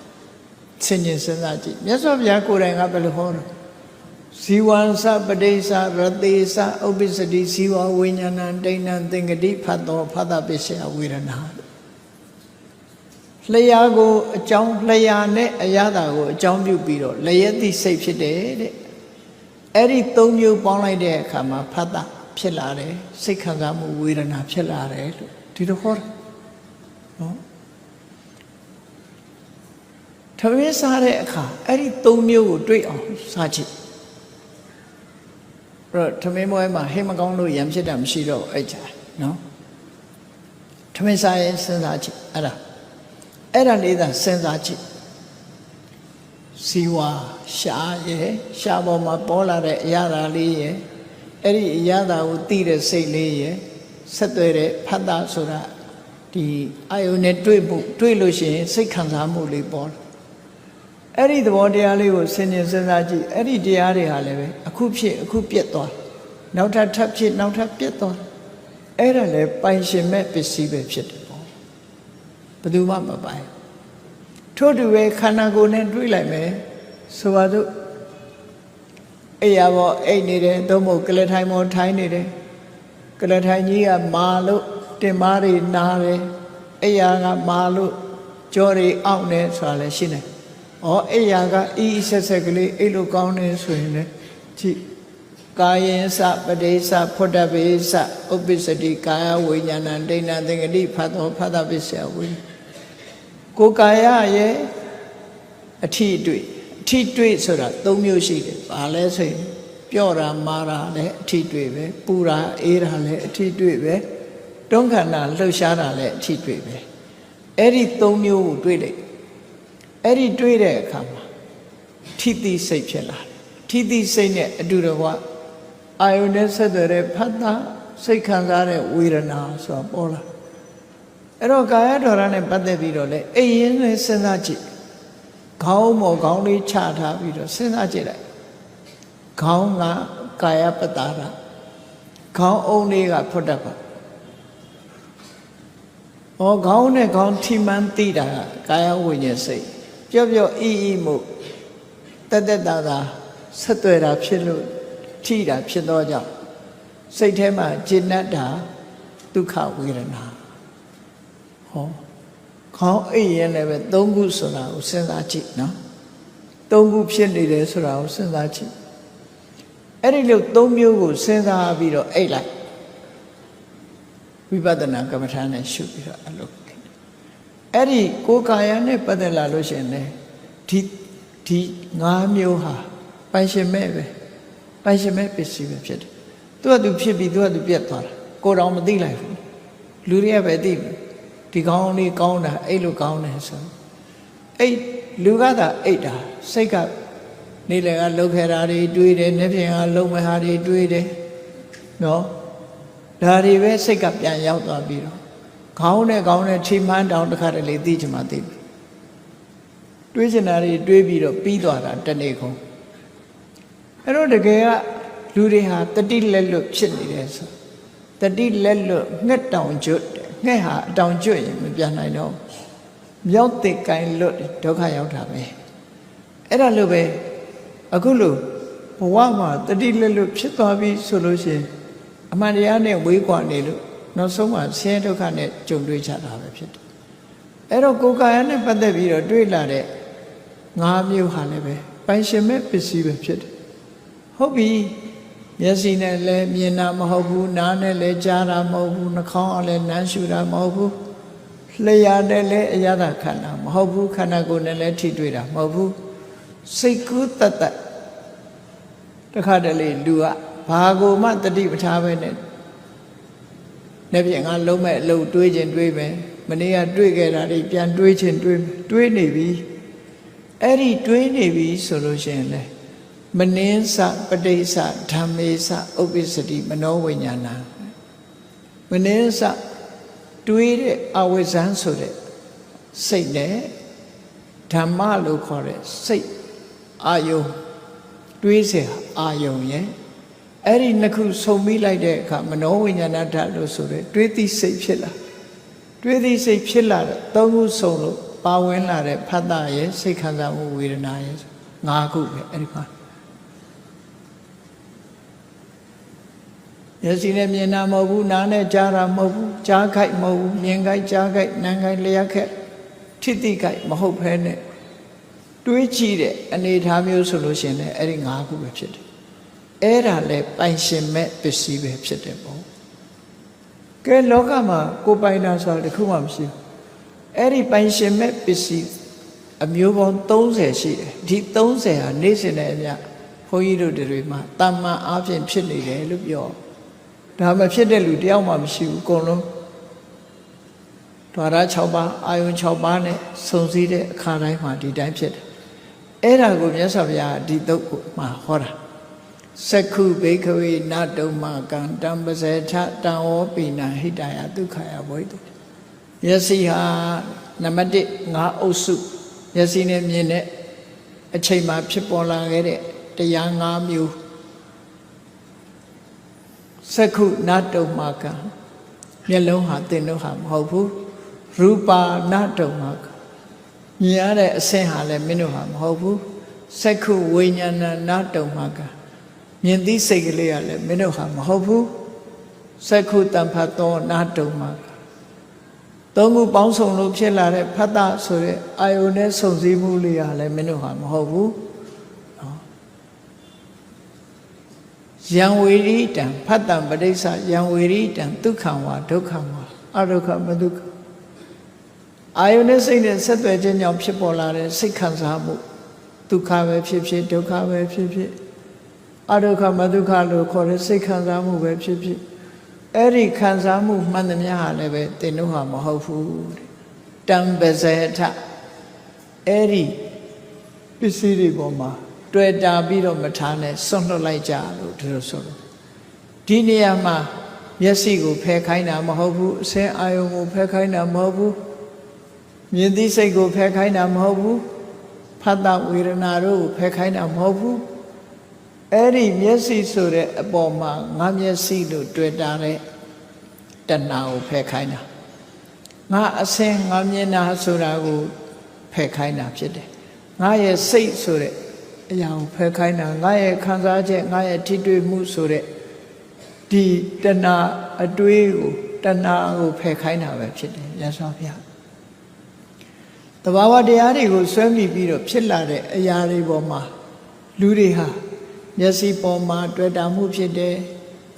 ဆင်ញင်စဉ်းစားကြည့်မြတ်စွာဘုရားကိုယ်တိုင်ကဘယ်လိုဟောလဲဇီဝံသပတိသရတေသဥပ္ပစ္စတိဇီဝဝိညာဏဒိဋ္ဌံသင်္ကတိဖတ်တော်ဖတ်တာပစ္စယဝေဒနာလျှာကိုအကြောင်းလျှာနဲ့အရသာကိုအကြောင်းပြုပြီးတော့လျက်တိစိတ်ဖြစ်တယ်တဲ့အဲ့ဒီ၃မျိုးပေါင်းလိုက်တဲ့အခါမှာဖတ်တာဖြစ်လာတယ်စိတ်ခံစားမှုဝေဒနာဖြစ်လာတယ်လို့ဒီလိုဟောတယ်နော်ထမင်းစားတဲ့အခါအဲ့ဒီ၃မျိုးကိုတွေ့အောင်စားကြည့်အဲ့တော့ထမင်းပွဲမှာဟင်းမကောင်းလို့ရံဖြစ်တာမရှိတော့အဲ့ကြနော်ထမင်းစားရင်စဉ်းစားကြည့်အဲ့ဒါလေးသာစဉ်းစားကြည့်စီဝါရှာရဲ့ရှာပေါ်မှာပေါ်လာတဲ့အရာဓာလေးရဲ့အဲ့ဒီအရာဓာကိုသိတဲ့စိတ်လေးရဲ့ဆက်သွယ်တဲ့ဖတ်တာဆိုတာဒီအာယုန်နဲ့တွေ့လို့ရှိရင်စိတ်ခံစားမှုလေးပေါ်အဲ့ဒီသဘောတရားလေးကိုစဉ်းကျင်စဉ်းစားကြည့်အဲ့ဒီတရားတွေဟာလည်းပဲအခုဖြစ်အခုပြတ်သွားနောက်ထပ်ထပ်ဖြစ်နောက်ထပ်ပြတ်သွားအဲ့ဒါလည်းပိုင်ရှင်မဲ့ပစ္စည်းပဲဖြစ်တယ်ပေါ့ဘယ်သူမှမပိုင်ထို့တူပဲခန္ဓာကိုယ်နဲ့တွေးလိုက်မယ်ဆိုပါစို့အိယာပေါ်အိတ်နေတယ်သို့မဟုတ်ကလထိုင်ပေါ်ထိုင်နေတယ်ကလထိုင်ကြီးကမာလို့တင်မားတွေနားတယ်အိယာကမာလို့ကြောတွေအောင့်နေဆိုတာလည်းရှင်းတယ်ဩအိယာကအီးဆက်ဆက်ကလေးအိတ်လို့ကောင်းနေဆိုရင်လည်းကြည့်ကာယေသပတိသဖွတ်တပိသဥပ္ပစ္စတိကာယဝိညာဏဒိဋ္ဌံသင်္ကတိဖတ်တော်ဖတ်တာပစ္စယဝိကိုယ်ကာယရဲ့အထီးတွေ့ဆိုတာ၃မျိုးရှိတယ်ဘာလဲဆိုရင်ပြော့တာမာတာလည်းအထီးတွေ့ပဲပူတာအေးတာလည်းအထီးတွေ့ပဲတွန်းခန္ဓာလှုပ်ရှားတာလည်းအထီးတွေ့ပဲအဲ့ဒီ၃မျိုးကိုတွေ့လိုက်အဲ့ဒီတွေ့တဲ့အခါမှာထိတိစိတ်ဖြစ်လာတယ်ထိတိစိတ်နဲ့အတူတကွအာယုန်နဲ့ဆက်သွယ်တဲ့ဖတ်တာစိတ်ခံစားတဲ့ဝေဒနာဆိုတာပေါ်လာအဲ့တော့ကာယဒေါရနဲ့ပတ်သက်ပြီးတော့လေအိမ်ရင်းနဲ့စဉ်းစားကြည့်ခေါင်းမော်ခေါင်းလေးချထားပြီးတော့စဉ်းစားကြည့်လိုက်ခေါင်းကကာယပတာရခေါင်းအုံလေးကဖွတ်တတ်ပါခေါင်းနဲ့ခေါင်းထိမှန်းသိတာကာယဝိညာဉ်စိတ်ပြော့အီမှုတက်တာဆက်သွယ်တာဖြစ်လို့ထိတာဖြစ်တော့ကြောင့်စိတ်ထဲမှာကျဉ်တ်တာဒုက္ခဝေဒနာခေါင်းအိပ်ရင်လည်းပဲ၃ခုဆိုတာကိုစဉ်းစားကြည့်နော်၃ခုဖြစ်နေတယ်ဆိုတာကိုစဉ်းစားကြည့်အဲ့ဒီလို၃မျိုးကိုစဉ်းစားပြီးတော့အိပ်လိုက်ဝိပဿနာကမ္မထာနဲ့ရှုပြီးတော့အလုပ်အဲ့ဒီကိုယ်ကာယနဲ့ပတ်သက်လာလို့ရှိရင်လည်းဒီ၅မျိုးဟာပိုင်ရှင်မဲ့ပဲပိုင်ရှင်မဲ့ပစ္စည်းပဲဖြစ်တယ်သူကသူဖြစ်ပြီးသူကသူပြတ်သွားတာကိုယ်တော်မသိလိုက်ဘူးလူတွေကပဲသိတယ်ဒီကောင်းလေးကောင်းတာအဲ့လိုကောင်းတယ်ဆိုအဲ့ လူကသာအိတ်တာစိတ်ကနေ့လည်ကလှုပ်ခဲတာတွေတွေးတယ်နေ့ဖြင့်ကလှုပ်မဲ့ဟာတွေတွေးတယ်နော်ဒါတွေပဲစိတ်ကပြန်ရောက်သွားပြီးတော့ခေါင်းနဲ့ထိမှန်းတောင်တစ်ခါတလေသိချင်မှသိပြီတွေးချင်တာတွေတွေးပြီးတော့ပြီးသွားတာတနေ့ကုန်အဲ့တော့တကယ်ကလူတွေဟာတတိလက်လွတ်ဖြစ်နေတယ်ဆိုတတိလက်လွတ်ငှက်တောင်ကျွတ်ငှက်ဟာအတောင်ကျွတ်ရင်မပြန်နိုင်တော့မြောက်တစ်ကိုင်းလွတ်ဒုက္ခရောက်တာပဲအဲ့ဒါလို့ပဲအခုလို့ဘဝမှာတတိလက်လွတ်ဖြစ်သွားပြီဆိုလို့ရှိရင်အမှန်တရားနဲ့ဝေးကွာနေလို့နောက်ဆုံးမှာဆင်းရဲဒုက္ခနဲ့ကြုံတွေ့ကြတာပဲဖြစ်တယ်အဲ့တော့ကိုယ်ကာယနဲ့ပတ်သက်ပြီးတော့တွေးလာတဲ့၅မျိုးဟာလည်းပဲပိုင်ရှင်မဲ့ပစ္စည်းပဲဖြစ်တယ်ဟုတ်ပြီမျက်စိနဲ့လည်းမြင်တာမဟုတ်ဘူးနားနဲ့လည်းကြားတာမဟုတ်ဘူးနှာခေါင်းကလည်းနမ်းရှူတာမဟုတ်ဘူးလျှာနဲ့လည်းအရသာခန္ဓာမဟုတ်ဘူးခန္ဓာကိုယ်နဲ့လည်းထိတွေ့တာမဟုတ်ဘူးစိတ်ကူးတတ်တခါတလေလူကဘာကိုမှတတိပထားပဲနဲ့နေ့ပြင်ကလုံးမဲ့အလုပ်တွေးခြင်းတွေးမယ်မနေ့ကတွေးခဲ့တာတွေပြန်တွေးခြင်းတွေးနေပြီအဲ့ဒီတွေးနေပြီဆိုလို့ရှိရင်လေမနင်းစပဋိစ္စဓမ္မေစဥပ္ပစ္စတိမနောဝိညာဏမနင်းစတွေးတဲ့အဝိဇ္ဇံဆိုတဲ့စိတ်နဲ့ဓမ္မလို့ခေါ်တဲ့စိတ်အာယုံတွေးစေအာယုံရဲ့အဲ့ဒီနှစ်ခုဆုံပြီးလိုက်တဲ့အခါမနောဝိညာဏဓာတ်လို့ဆိုတဲ့တွေးသိစိတ်ဖြစ်လာတွေးသိစိတ်ဖြစ်လာတဲ့သုံးခုဆုံလို့ပါဝင်လာတဲ့ဖတ်တာရဲ့စိတ်ခံစားမှုဝေဒနာရဲ့၅ခုပဲအဲ့ဒီမှာမျက်စိနဲ့မြင်တာမဟုတ်ဘူးနားနဲ့ကြားတာမဟုတ်ဘူးကြားခိုက်မဟုတ်ဘူးမြင်ခိုက်ကြားခိုက်နားခိုက်လျှက်ခက်ထိတိခိုက်မဟုတ်ဘဲနဲ့တွေးကြည့်တဲ့အနေအထားမျိုးဆိုလို့ရှိရင်လည်းအဲ့ဒီ၅ခုပဲဖြစ်တယ်အဲ့ဒါလည်းပိုင်ရှင်မဲ့ပစ္စည်းပဲဖြစ်တယ်ပေါ့ကဲလောကမှာကိုပိုင်တာဆိုတာတခုမှမရှိဘူးအဲ့ဒီပိုင်ရှင်မဲ့ပစ္စည်းအမျိုးပေါင်း30ရှိတယ်ဒီ30ဟာနေ့စဉ်နဲ့အမျှဘုန်းကြီးတို့တွေမှာတာမန်အားဖြင့်ဖြစ်နေတယ်လို့ပြောဒါမှဖြစ်တဲ့လူတယောက်မှမရှိဘူးအကုန်လုံးဓာရ6ပါးအာယုံ6ပါးနဲ့စုံစည်းတဲ့အခါတိုင်းမှာဒီတိုင်းဖြစ်တယ်အဲ့ဒါကိုမြတ်စွာဘုရားဒီတုတ်ကိုမှာဟောတာစက္ခုဘိခဝေနတုမကံတံပဇေထတံဝောပိနဟိတယဒုက္ခယဘဝိတုမျက်စိဟာနံပါတ်1 5အုပ်စုမျက်စိနဲ့မြင်တဲ့အချိန်မှာဖြစ်ပေါ်လာခဲ့တဲ့တရား5မျိုးစက္ခုနတုမကံမျက်လုံးဟာသင်တို့ဟာမဟုတ်ဘူးရူပါနတုမကံမြင်ရတဲ့အဆင့်ဟာလည်းမင်းတို့ဟာမဟုတ်ဘူးစက္ခုဝိညာဏနတုမကံမြင်သိစိတ်ကလေးကလည်းမင်းတို့ဟာမဟုတ်ဘူးစက္ခုတံဖတ်သောနတုမကံသုံးခုပေါင်းစုံလို့ဖြစ်လာတဲ့ဖတ်တာဆိုတဲ့အာယုန်နဲ့စုံစည်းမှုလေးကလည်းမင်းတို့ဟာမဟုတ်ဘူးယံဝေရိတံဖတ်တံပဋိစ္စယံဝေရိတံဒုက္ခံဝါဒုက္ခံဝါအဒုက္ခမဒုက္ခအာယုန်နဲ့စိတ်နဲ့ဆက်သွယ်ခြင်းကြောင့်ဖြစ်ပေါ်လာတဲ့စိတ်ခံစားမှုဒုက္ခပဲဖြစ်ဖြစ်ဒုက္ခပဲဖြစ်ဖြစ်အဒုက္ခမဒုက္ခလို့ခေါ်တဲ့စိတ်ခံစားမှုပဲဖြစ်ဖြစ်အဲ့ဒီခံစားမှုမှန်သမျှဟာလည်းပဲသင်တို့ဟာမဟုတ်ဘူးတံပဇေထအဲ့ဒီပစ္စည်းတွေပေါ်မှာတွေ့တာပြီးတော့မထားနဲ့ဆွန့်လွတ်လိုက်ကြလို့ဒီလိုဆိုလို့ဒီနေရာမှာမျက်စိကိုဖယ်ခိုင်းတာမဟုတ်ဘူးအစင်းအာယုံကိုဖယ်ခိုင်းတာမဟုတ်ဘူးမြင်သိစိတ်ကိုဖယ်ခိုင်းတာမဟုတ်ဘူးဖတ်တာဝေဒနာတို့ကိုဖယ်ခိုင်းတာမဟုတ်ဘူးအဲ့ဒီမျက်စိဆိုတဲ့အပေါ်မှာငါမျက်စိလို့တွေ့တာတဲ့တဏှာကိုဖယ်ခိုင်းတာငါအစင်းငါမြင်တာဆိုတာကိုဖယ်ခိုင်းတာဖြစ်တယ်ငါရဲ့စိတ်ဆိုတဲ့အရာကိုဖယ်ခိုင်းတာငါရဲ့ခံစားချက်ငါရဲ့ထိတွေ့မှုဆိုတဲ့ဒီတဏှာအတွေးကိုတဏှာကိုဖယ်ခိုင်းတာပဲဖြစ်တယ်ရသော်ဗျာတဘာဝတရားတွေကိုဆွဲမိပြီးတော့ဖြစ်လာတဲ့အရာတွေပေါ်မှာလူတွေဟာမျက်စိပေါ်မှာတွေ့တာမှုဖြစ်တယ်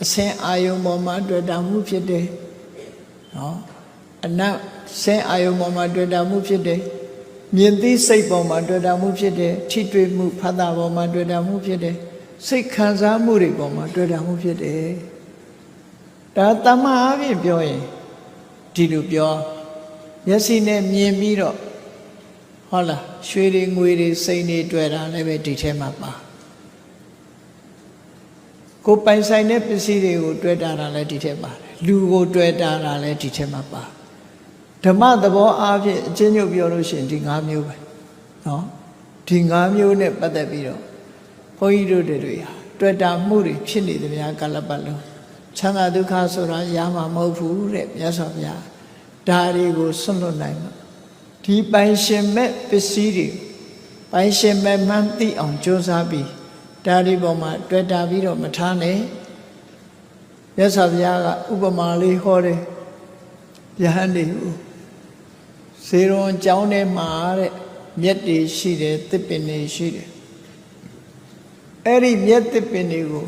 အဆင်းအာယုံပေါ်မှာတွေ့တာမှုဖြစ်တယ်နော်အနတ်ဆင်းအာယုံပေါ်မှာတွေ့တာမှုဖြစ်တယ်မြင်သိစိတ်ပေါ်မှာတွေ့တာမှုဖြစ်တယ်ထိတွေ့မှုဖတ်တာပေါ်မှာတွေ့တာမှုဖြစ်တယ်စိတ်ခံစားမှုတွေပေါ်မှာတွေ့တာမှုဖြစ်တယ်ဒါတမန်အပြင်ပြောရင်ဒီလိုပြောမျက်စိနဲ့မြင်ပြီးတော့ဟ ဟုတ်လားရွှေတွေငွေတွေစိန်တွေတွေ့တာလည်းပဲဒီထဲမှာပါကိုပိုင်ဆိုင်တဲ့ပစ္စည်းတွေကိုတွေ့တာလည်းဒီထဲပါတယ်လူကိုတွေ့တာလည်းဒီထဲမှာပါဓမ္မသဘောအားဖြင့်အချင်းချုပ်ပြောလို့ရှိရင်ဒီ၅မျိုးပဲနော်ဒီ၅မျိုးနဲ့ပတ်သက်ပြီးတော့ဘုန်းကြီးတို့တွေဟာတွေ့တာမှုတွေဖြစ်နေတယ်များကာလပတ်လုံးချမ်းသာဒုက္ခဆိုတာရမှာမဟုတ်ဘူးတဲ့မြတ်စွာဘုရားဒါတွေကိုဆွတ်လွတ်နိုင်မှာဒီပိုင်ရှင်မဲ့ပစ္စည်းတွေပိုင်ရှင်မဲ့မှန်းသိအောင်ကြိုးစားပြီးဒါဒီပေါ်မှာတွေ့တာပြီးတော့မထားနဲ့မြတ်စွာဘုရားကဥပမာလေးဟောတယ်ယဟန်တွေကိုဇေရွန်ကျောင်းထဲမှာတဲ့မြက်တွေရှိတယ်သစ်ပင်တွေရှိတယ်အဲ့ဒီမြက်သစ်ပင်တွေကို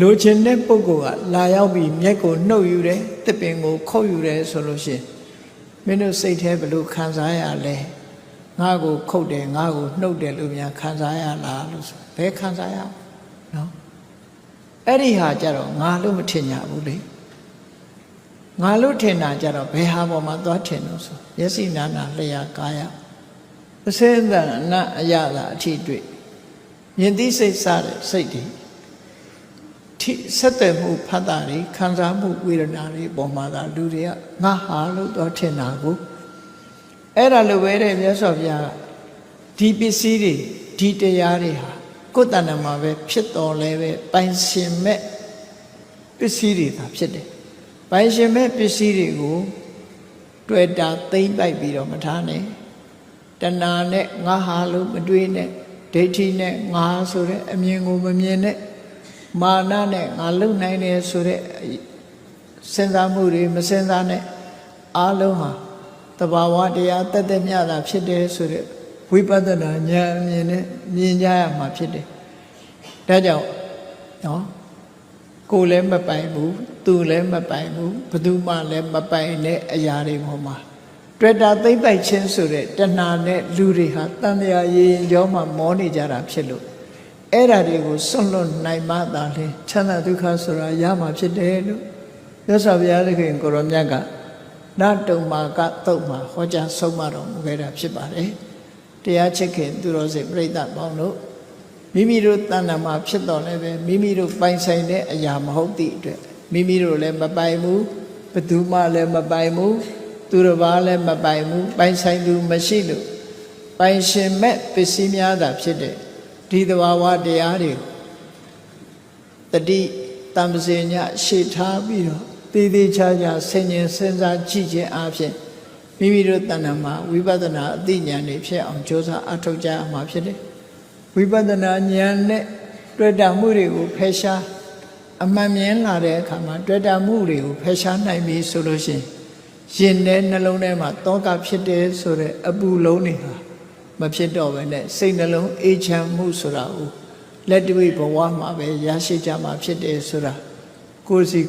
လိုချင်တဲ့ပုဂ္ဂိုလ်ကလာရောက်ပြီးမြက်ကိုနှုတ်ယူတယ်သစ်ပင်ကိုခုတ်ယူတယ်ဆိုလို့ရှိရင်မင်းတို့စိတ်ထဲဘယ်လိုခံစားရလဲငါ့ကိုခုတ်တယ်ငါ့ကိုနှုတ်တယ်လို့များခံစားရလားလို့ဆိုဘယ်ခံစားရအောင်နော်အဲ့ဒီဟာကြတော့ငါလို့မထင်ကြဘူးလေငါလို့ထင်တာကြတော့ဘယ်ဟာပေါ်မှာသွားထင်လို့ဆိုမျက်စိနာနာလျှာကာယအစင်းသနာအရသာအထီးတွေ့မြင်သိစိတ်စားတဲ့စိတ်တွေဆက်သွယ်မှုဖတ်တာတွေခံစားမှုဝေဒနာတွေပေါ်မှာသာလူတွေကငါဟာလို့သွားထင်တာကိုအဲ့ဒါလိုပဲတဲ့မြတ်စွာဘုရားကဒီပစ္စည်းတွေဒီတရားတွေဟာကိုယ်တဏ္ဍာမှာပဲဖြစ်တော်လဲပဲပိုင်ရှင်မဲ့ပစ္စည်းတွေသာဖြစ်တယ်ပိုင်ရှင်မဲ့ပစ္စည်းတွေကိုတွေ့တာသိမ့်ပိုက်ပြီးတော့မထားနဲ့တဏှာနဲ့ငါဟာလို့မတွေးနဲ့ဒိဋ္ဌိနဲ့ငါဆိုတဲ့အမြင်ကိုမမြင်နဲ့မာနနဲ့ငါလုံနိုင်တယ်ဆိုတဲ့စဉ်းစားမှုတွေမစဉ်းစားနဲ့အားလုံးဟာတဘာဝတရားတသက်မြတာဖြစ်တယ်ဆိုတဲ့ဝိပဿနာဉာဏ်အမြင်နဲ့မြင်ကြရမှာဖြစ်တယ်ဒါကြောင့်နော်ကိုယ်လည်းမပိုင်ဘူးသူလည်းမပိုင်ဘူးဘယ်သူမှလည်းမပိုင်တဲ့အရာတွေပေါ်မှာတွေ့တာသိမ့်ပိုက်ခြင်းဆိုတဲ့တဏှာနဲ့လူတွေဟာတန်တရားရရင်ကြောမှာမောနေကြတာဖြစ်လို့အဲ့ဓာတွေကိုစွန့်လွတ်နိုင်မှသာလေချမ်းသာဒုက္ခဆိုတာရမှာဖြစ်တယ်လို့မြတ်စွာဘုရားသခင်ကိုရောမြတ်ကနတုံမာကသုတ်မှာဟောကြားဆုံးမတော်မူခဲ့တာဖြစ်ပါတယ်တရားချစ်ခင်သူတော်စင်ပြိဿပေါင်းတို့မိမိတို့တဏ္ဍာမှာဖြစ်တော်လည်းပဲမိမိတို့ပိုင်ဆိုင်တဲ့အရာမဟုတ်သည့်အတွက်မိမိတို့လည်းမပိုင်ဘူးဘယ်သူမှလည်းမပိုင်ဘူးသူတစ်ပါးလည်းမပိုင်ဘူးပိုင်ဆိုင်သူမရှိလို့ပိုင်ရှင်မဲ့ပစ္စည်းများသာဖြစ်တဲ့ဒီသဘာဝတရားတွေတတိတမ္ပစေညရှေ့ထားပြီးတော့တည်တည်ချာချာဆင်ញင်စဉ်းစားကြည့်ခြင်းအပြင်မိမိတို့တဏ္ဍာမှာဝိပဿနာအသိဉာဏ်တွေဖြစ်အောင်ကြိုးစားအထောက်ကြရမှာဖြစ်တယ်ဝိပဿနာဉာဏ်နဲ့တွေ့တာမှုတွေကိုဖယ်ရှားအမှန်မြင်လာတဲ့အခါမှာတွေ့တာမှုတွေကိုဖယ်ရှားနိုင်ပြီဆိုလို့ရှိရင်ရင်ထဲနှလုံးထဲမှာတောကဖြစ်တယ်ဆိုတဲ့အပူလုံးတွေဟာမဖြစ်တော့ဘဲနဲ့စိတ်နှလုံးအေးချမ်းမှုဆိုတာကိုလက်တွေ့ဘဝမှာပဲရရှိကြမှာဖြစ်တယ်ဆိုတာကိုယ်စီ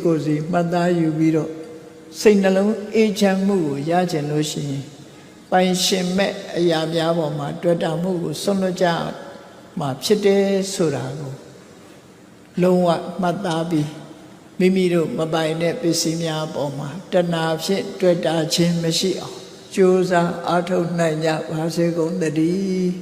မှတ်သားယူပြီးတော့စိတ်နှလုံးအေးချမ်းမှုကိုရကျင်လို့ရှိရင်ပိုင်ရှင်မဲ့အရာများပေါ်မှာတွေ့တာမှုကိုဆွလွတ်ကြမှာဖြစ်တယ်ဆိုတာကိုလုံးဝမှတ်သားပြီးမိမိတို့မပိုင်တဲ့ပစ္စည်းများပေါ်မှာတဏှာဖြင့်တွေ့တာခြင်းမရှိအောင်ကြိုးစားအားထုတ်နိုင်ကြပါစေကုန်သတည်း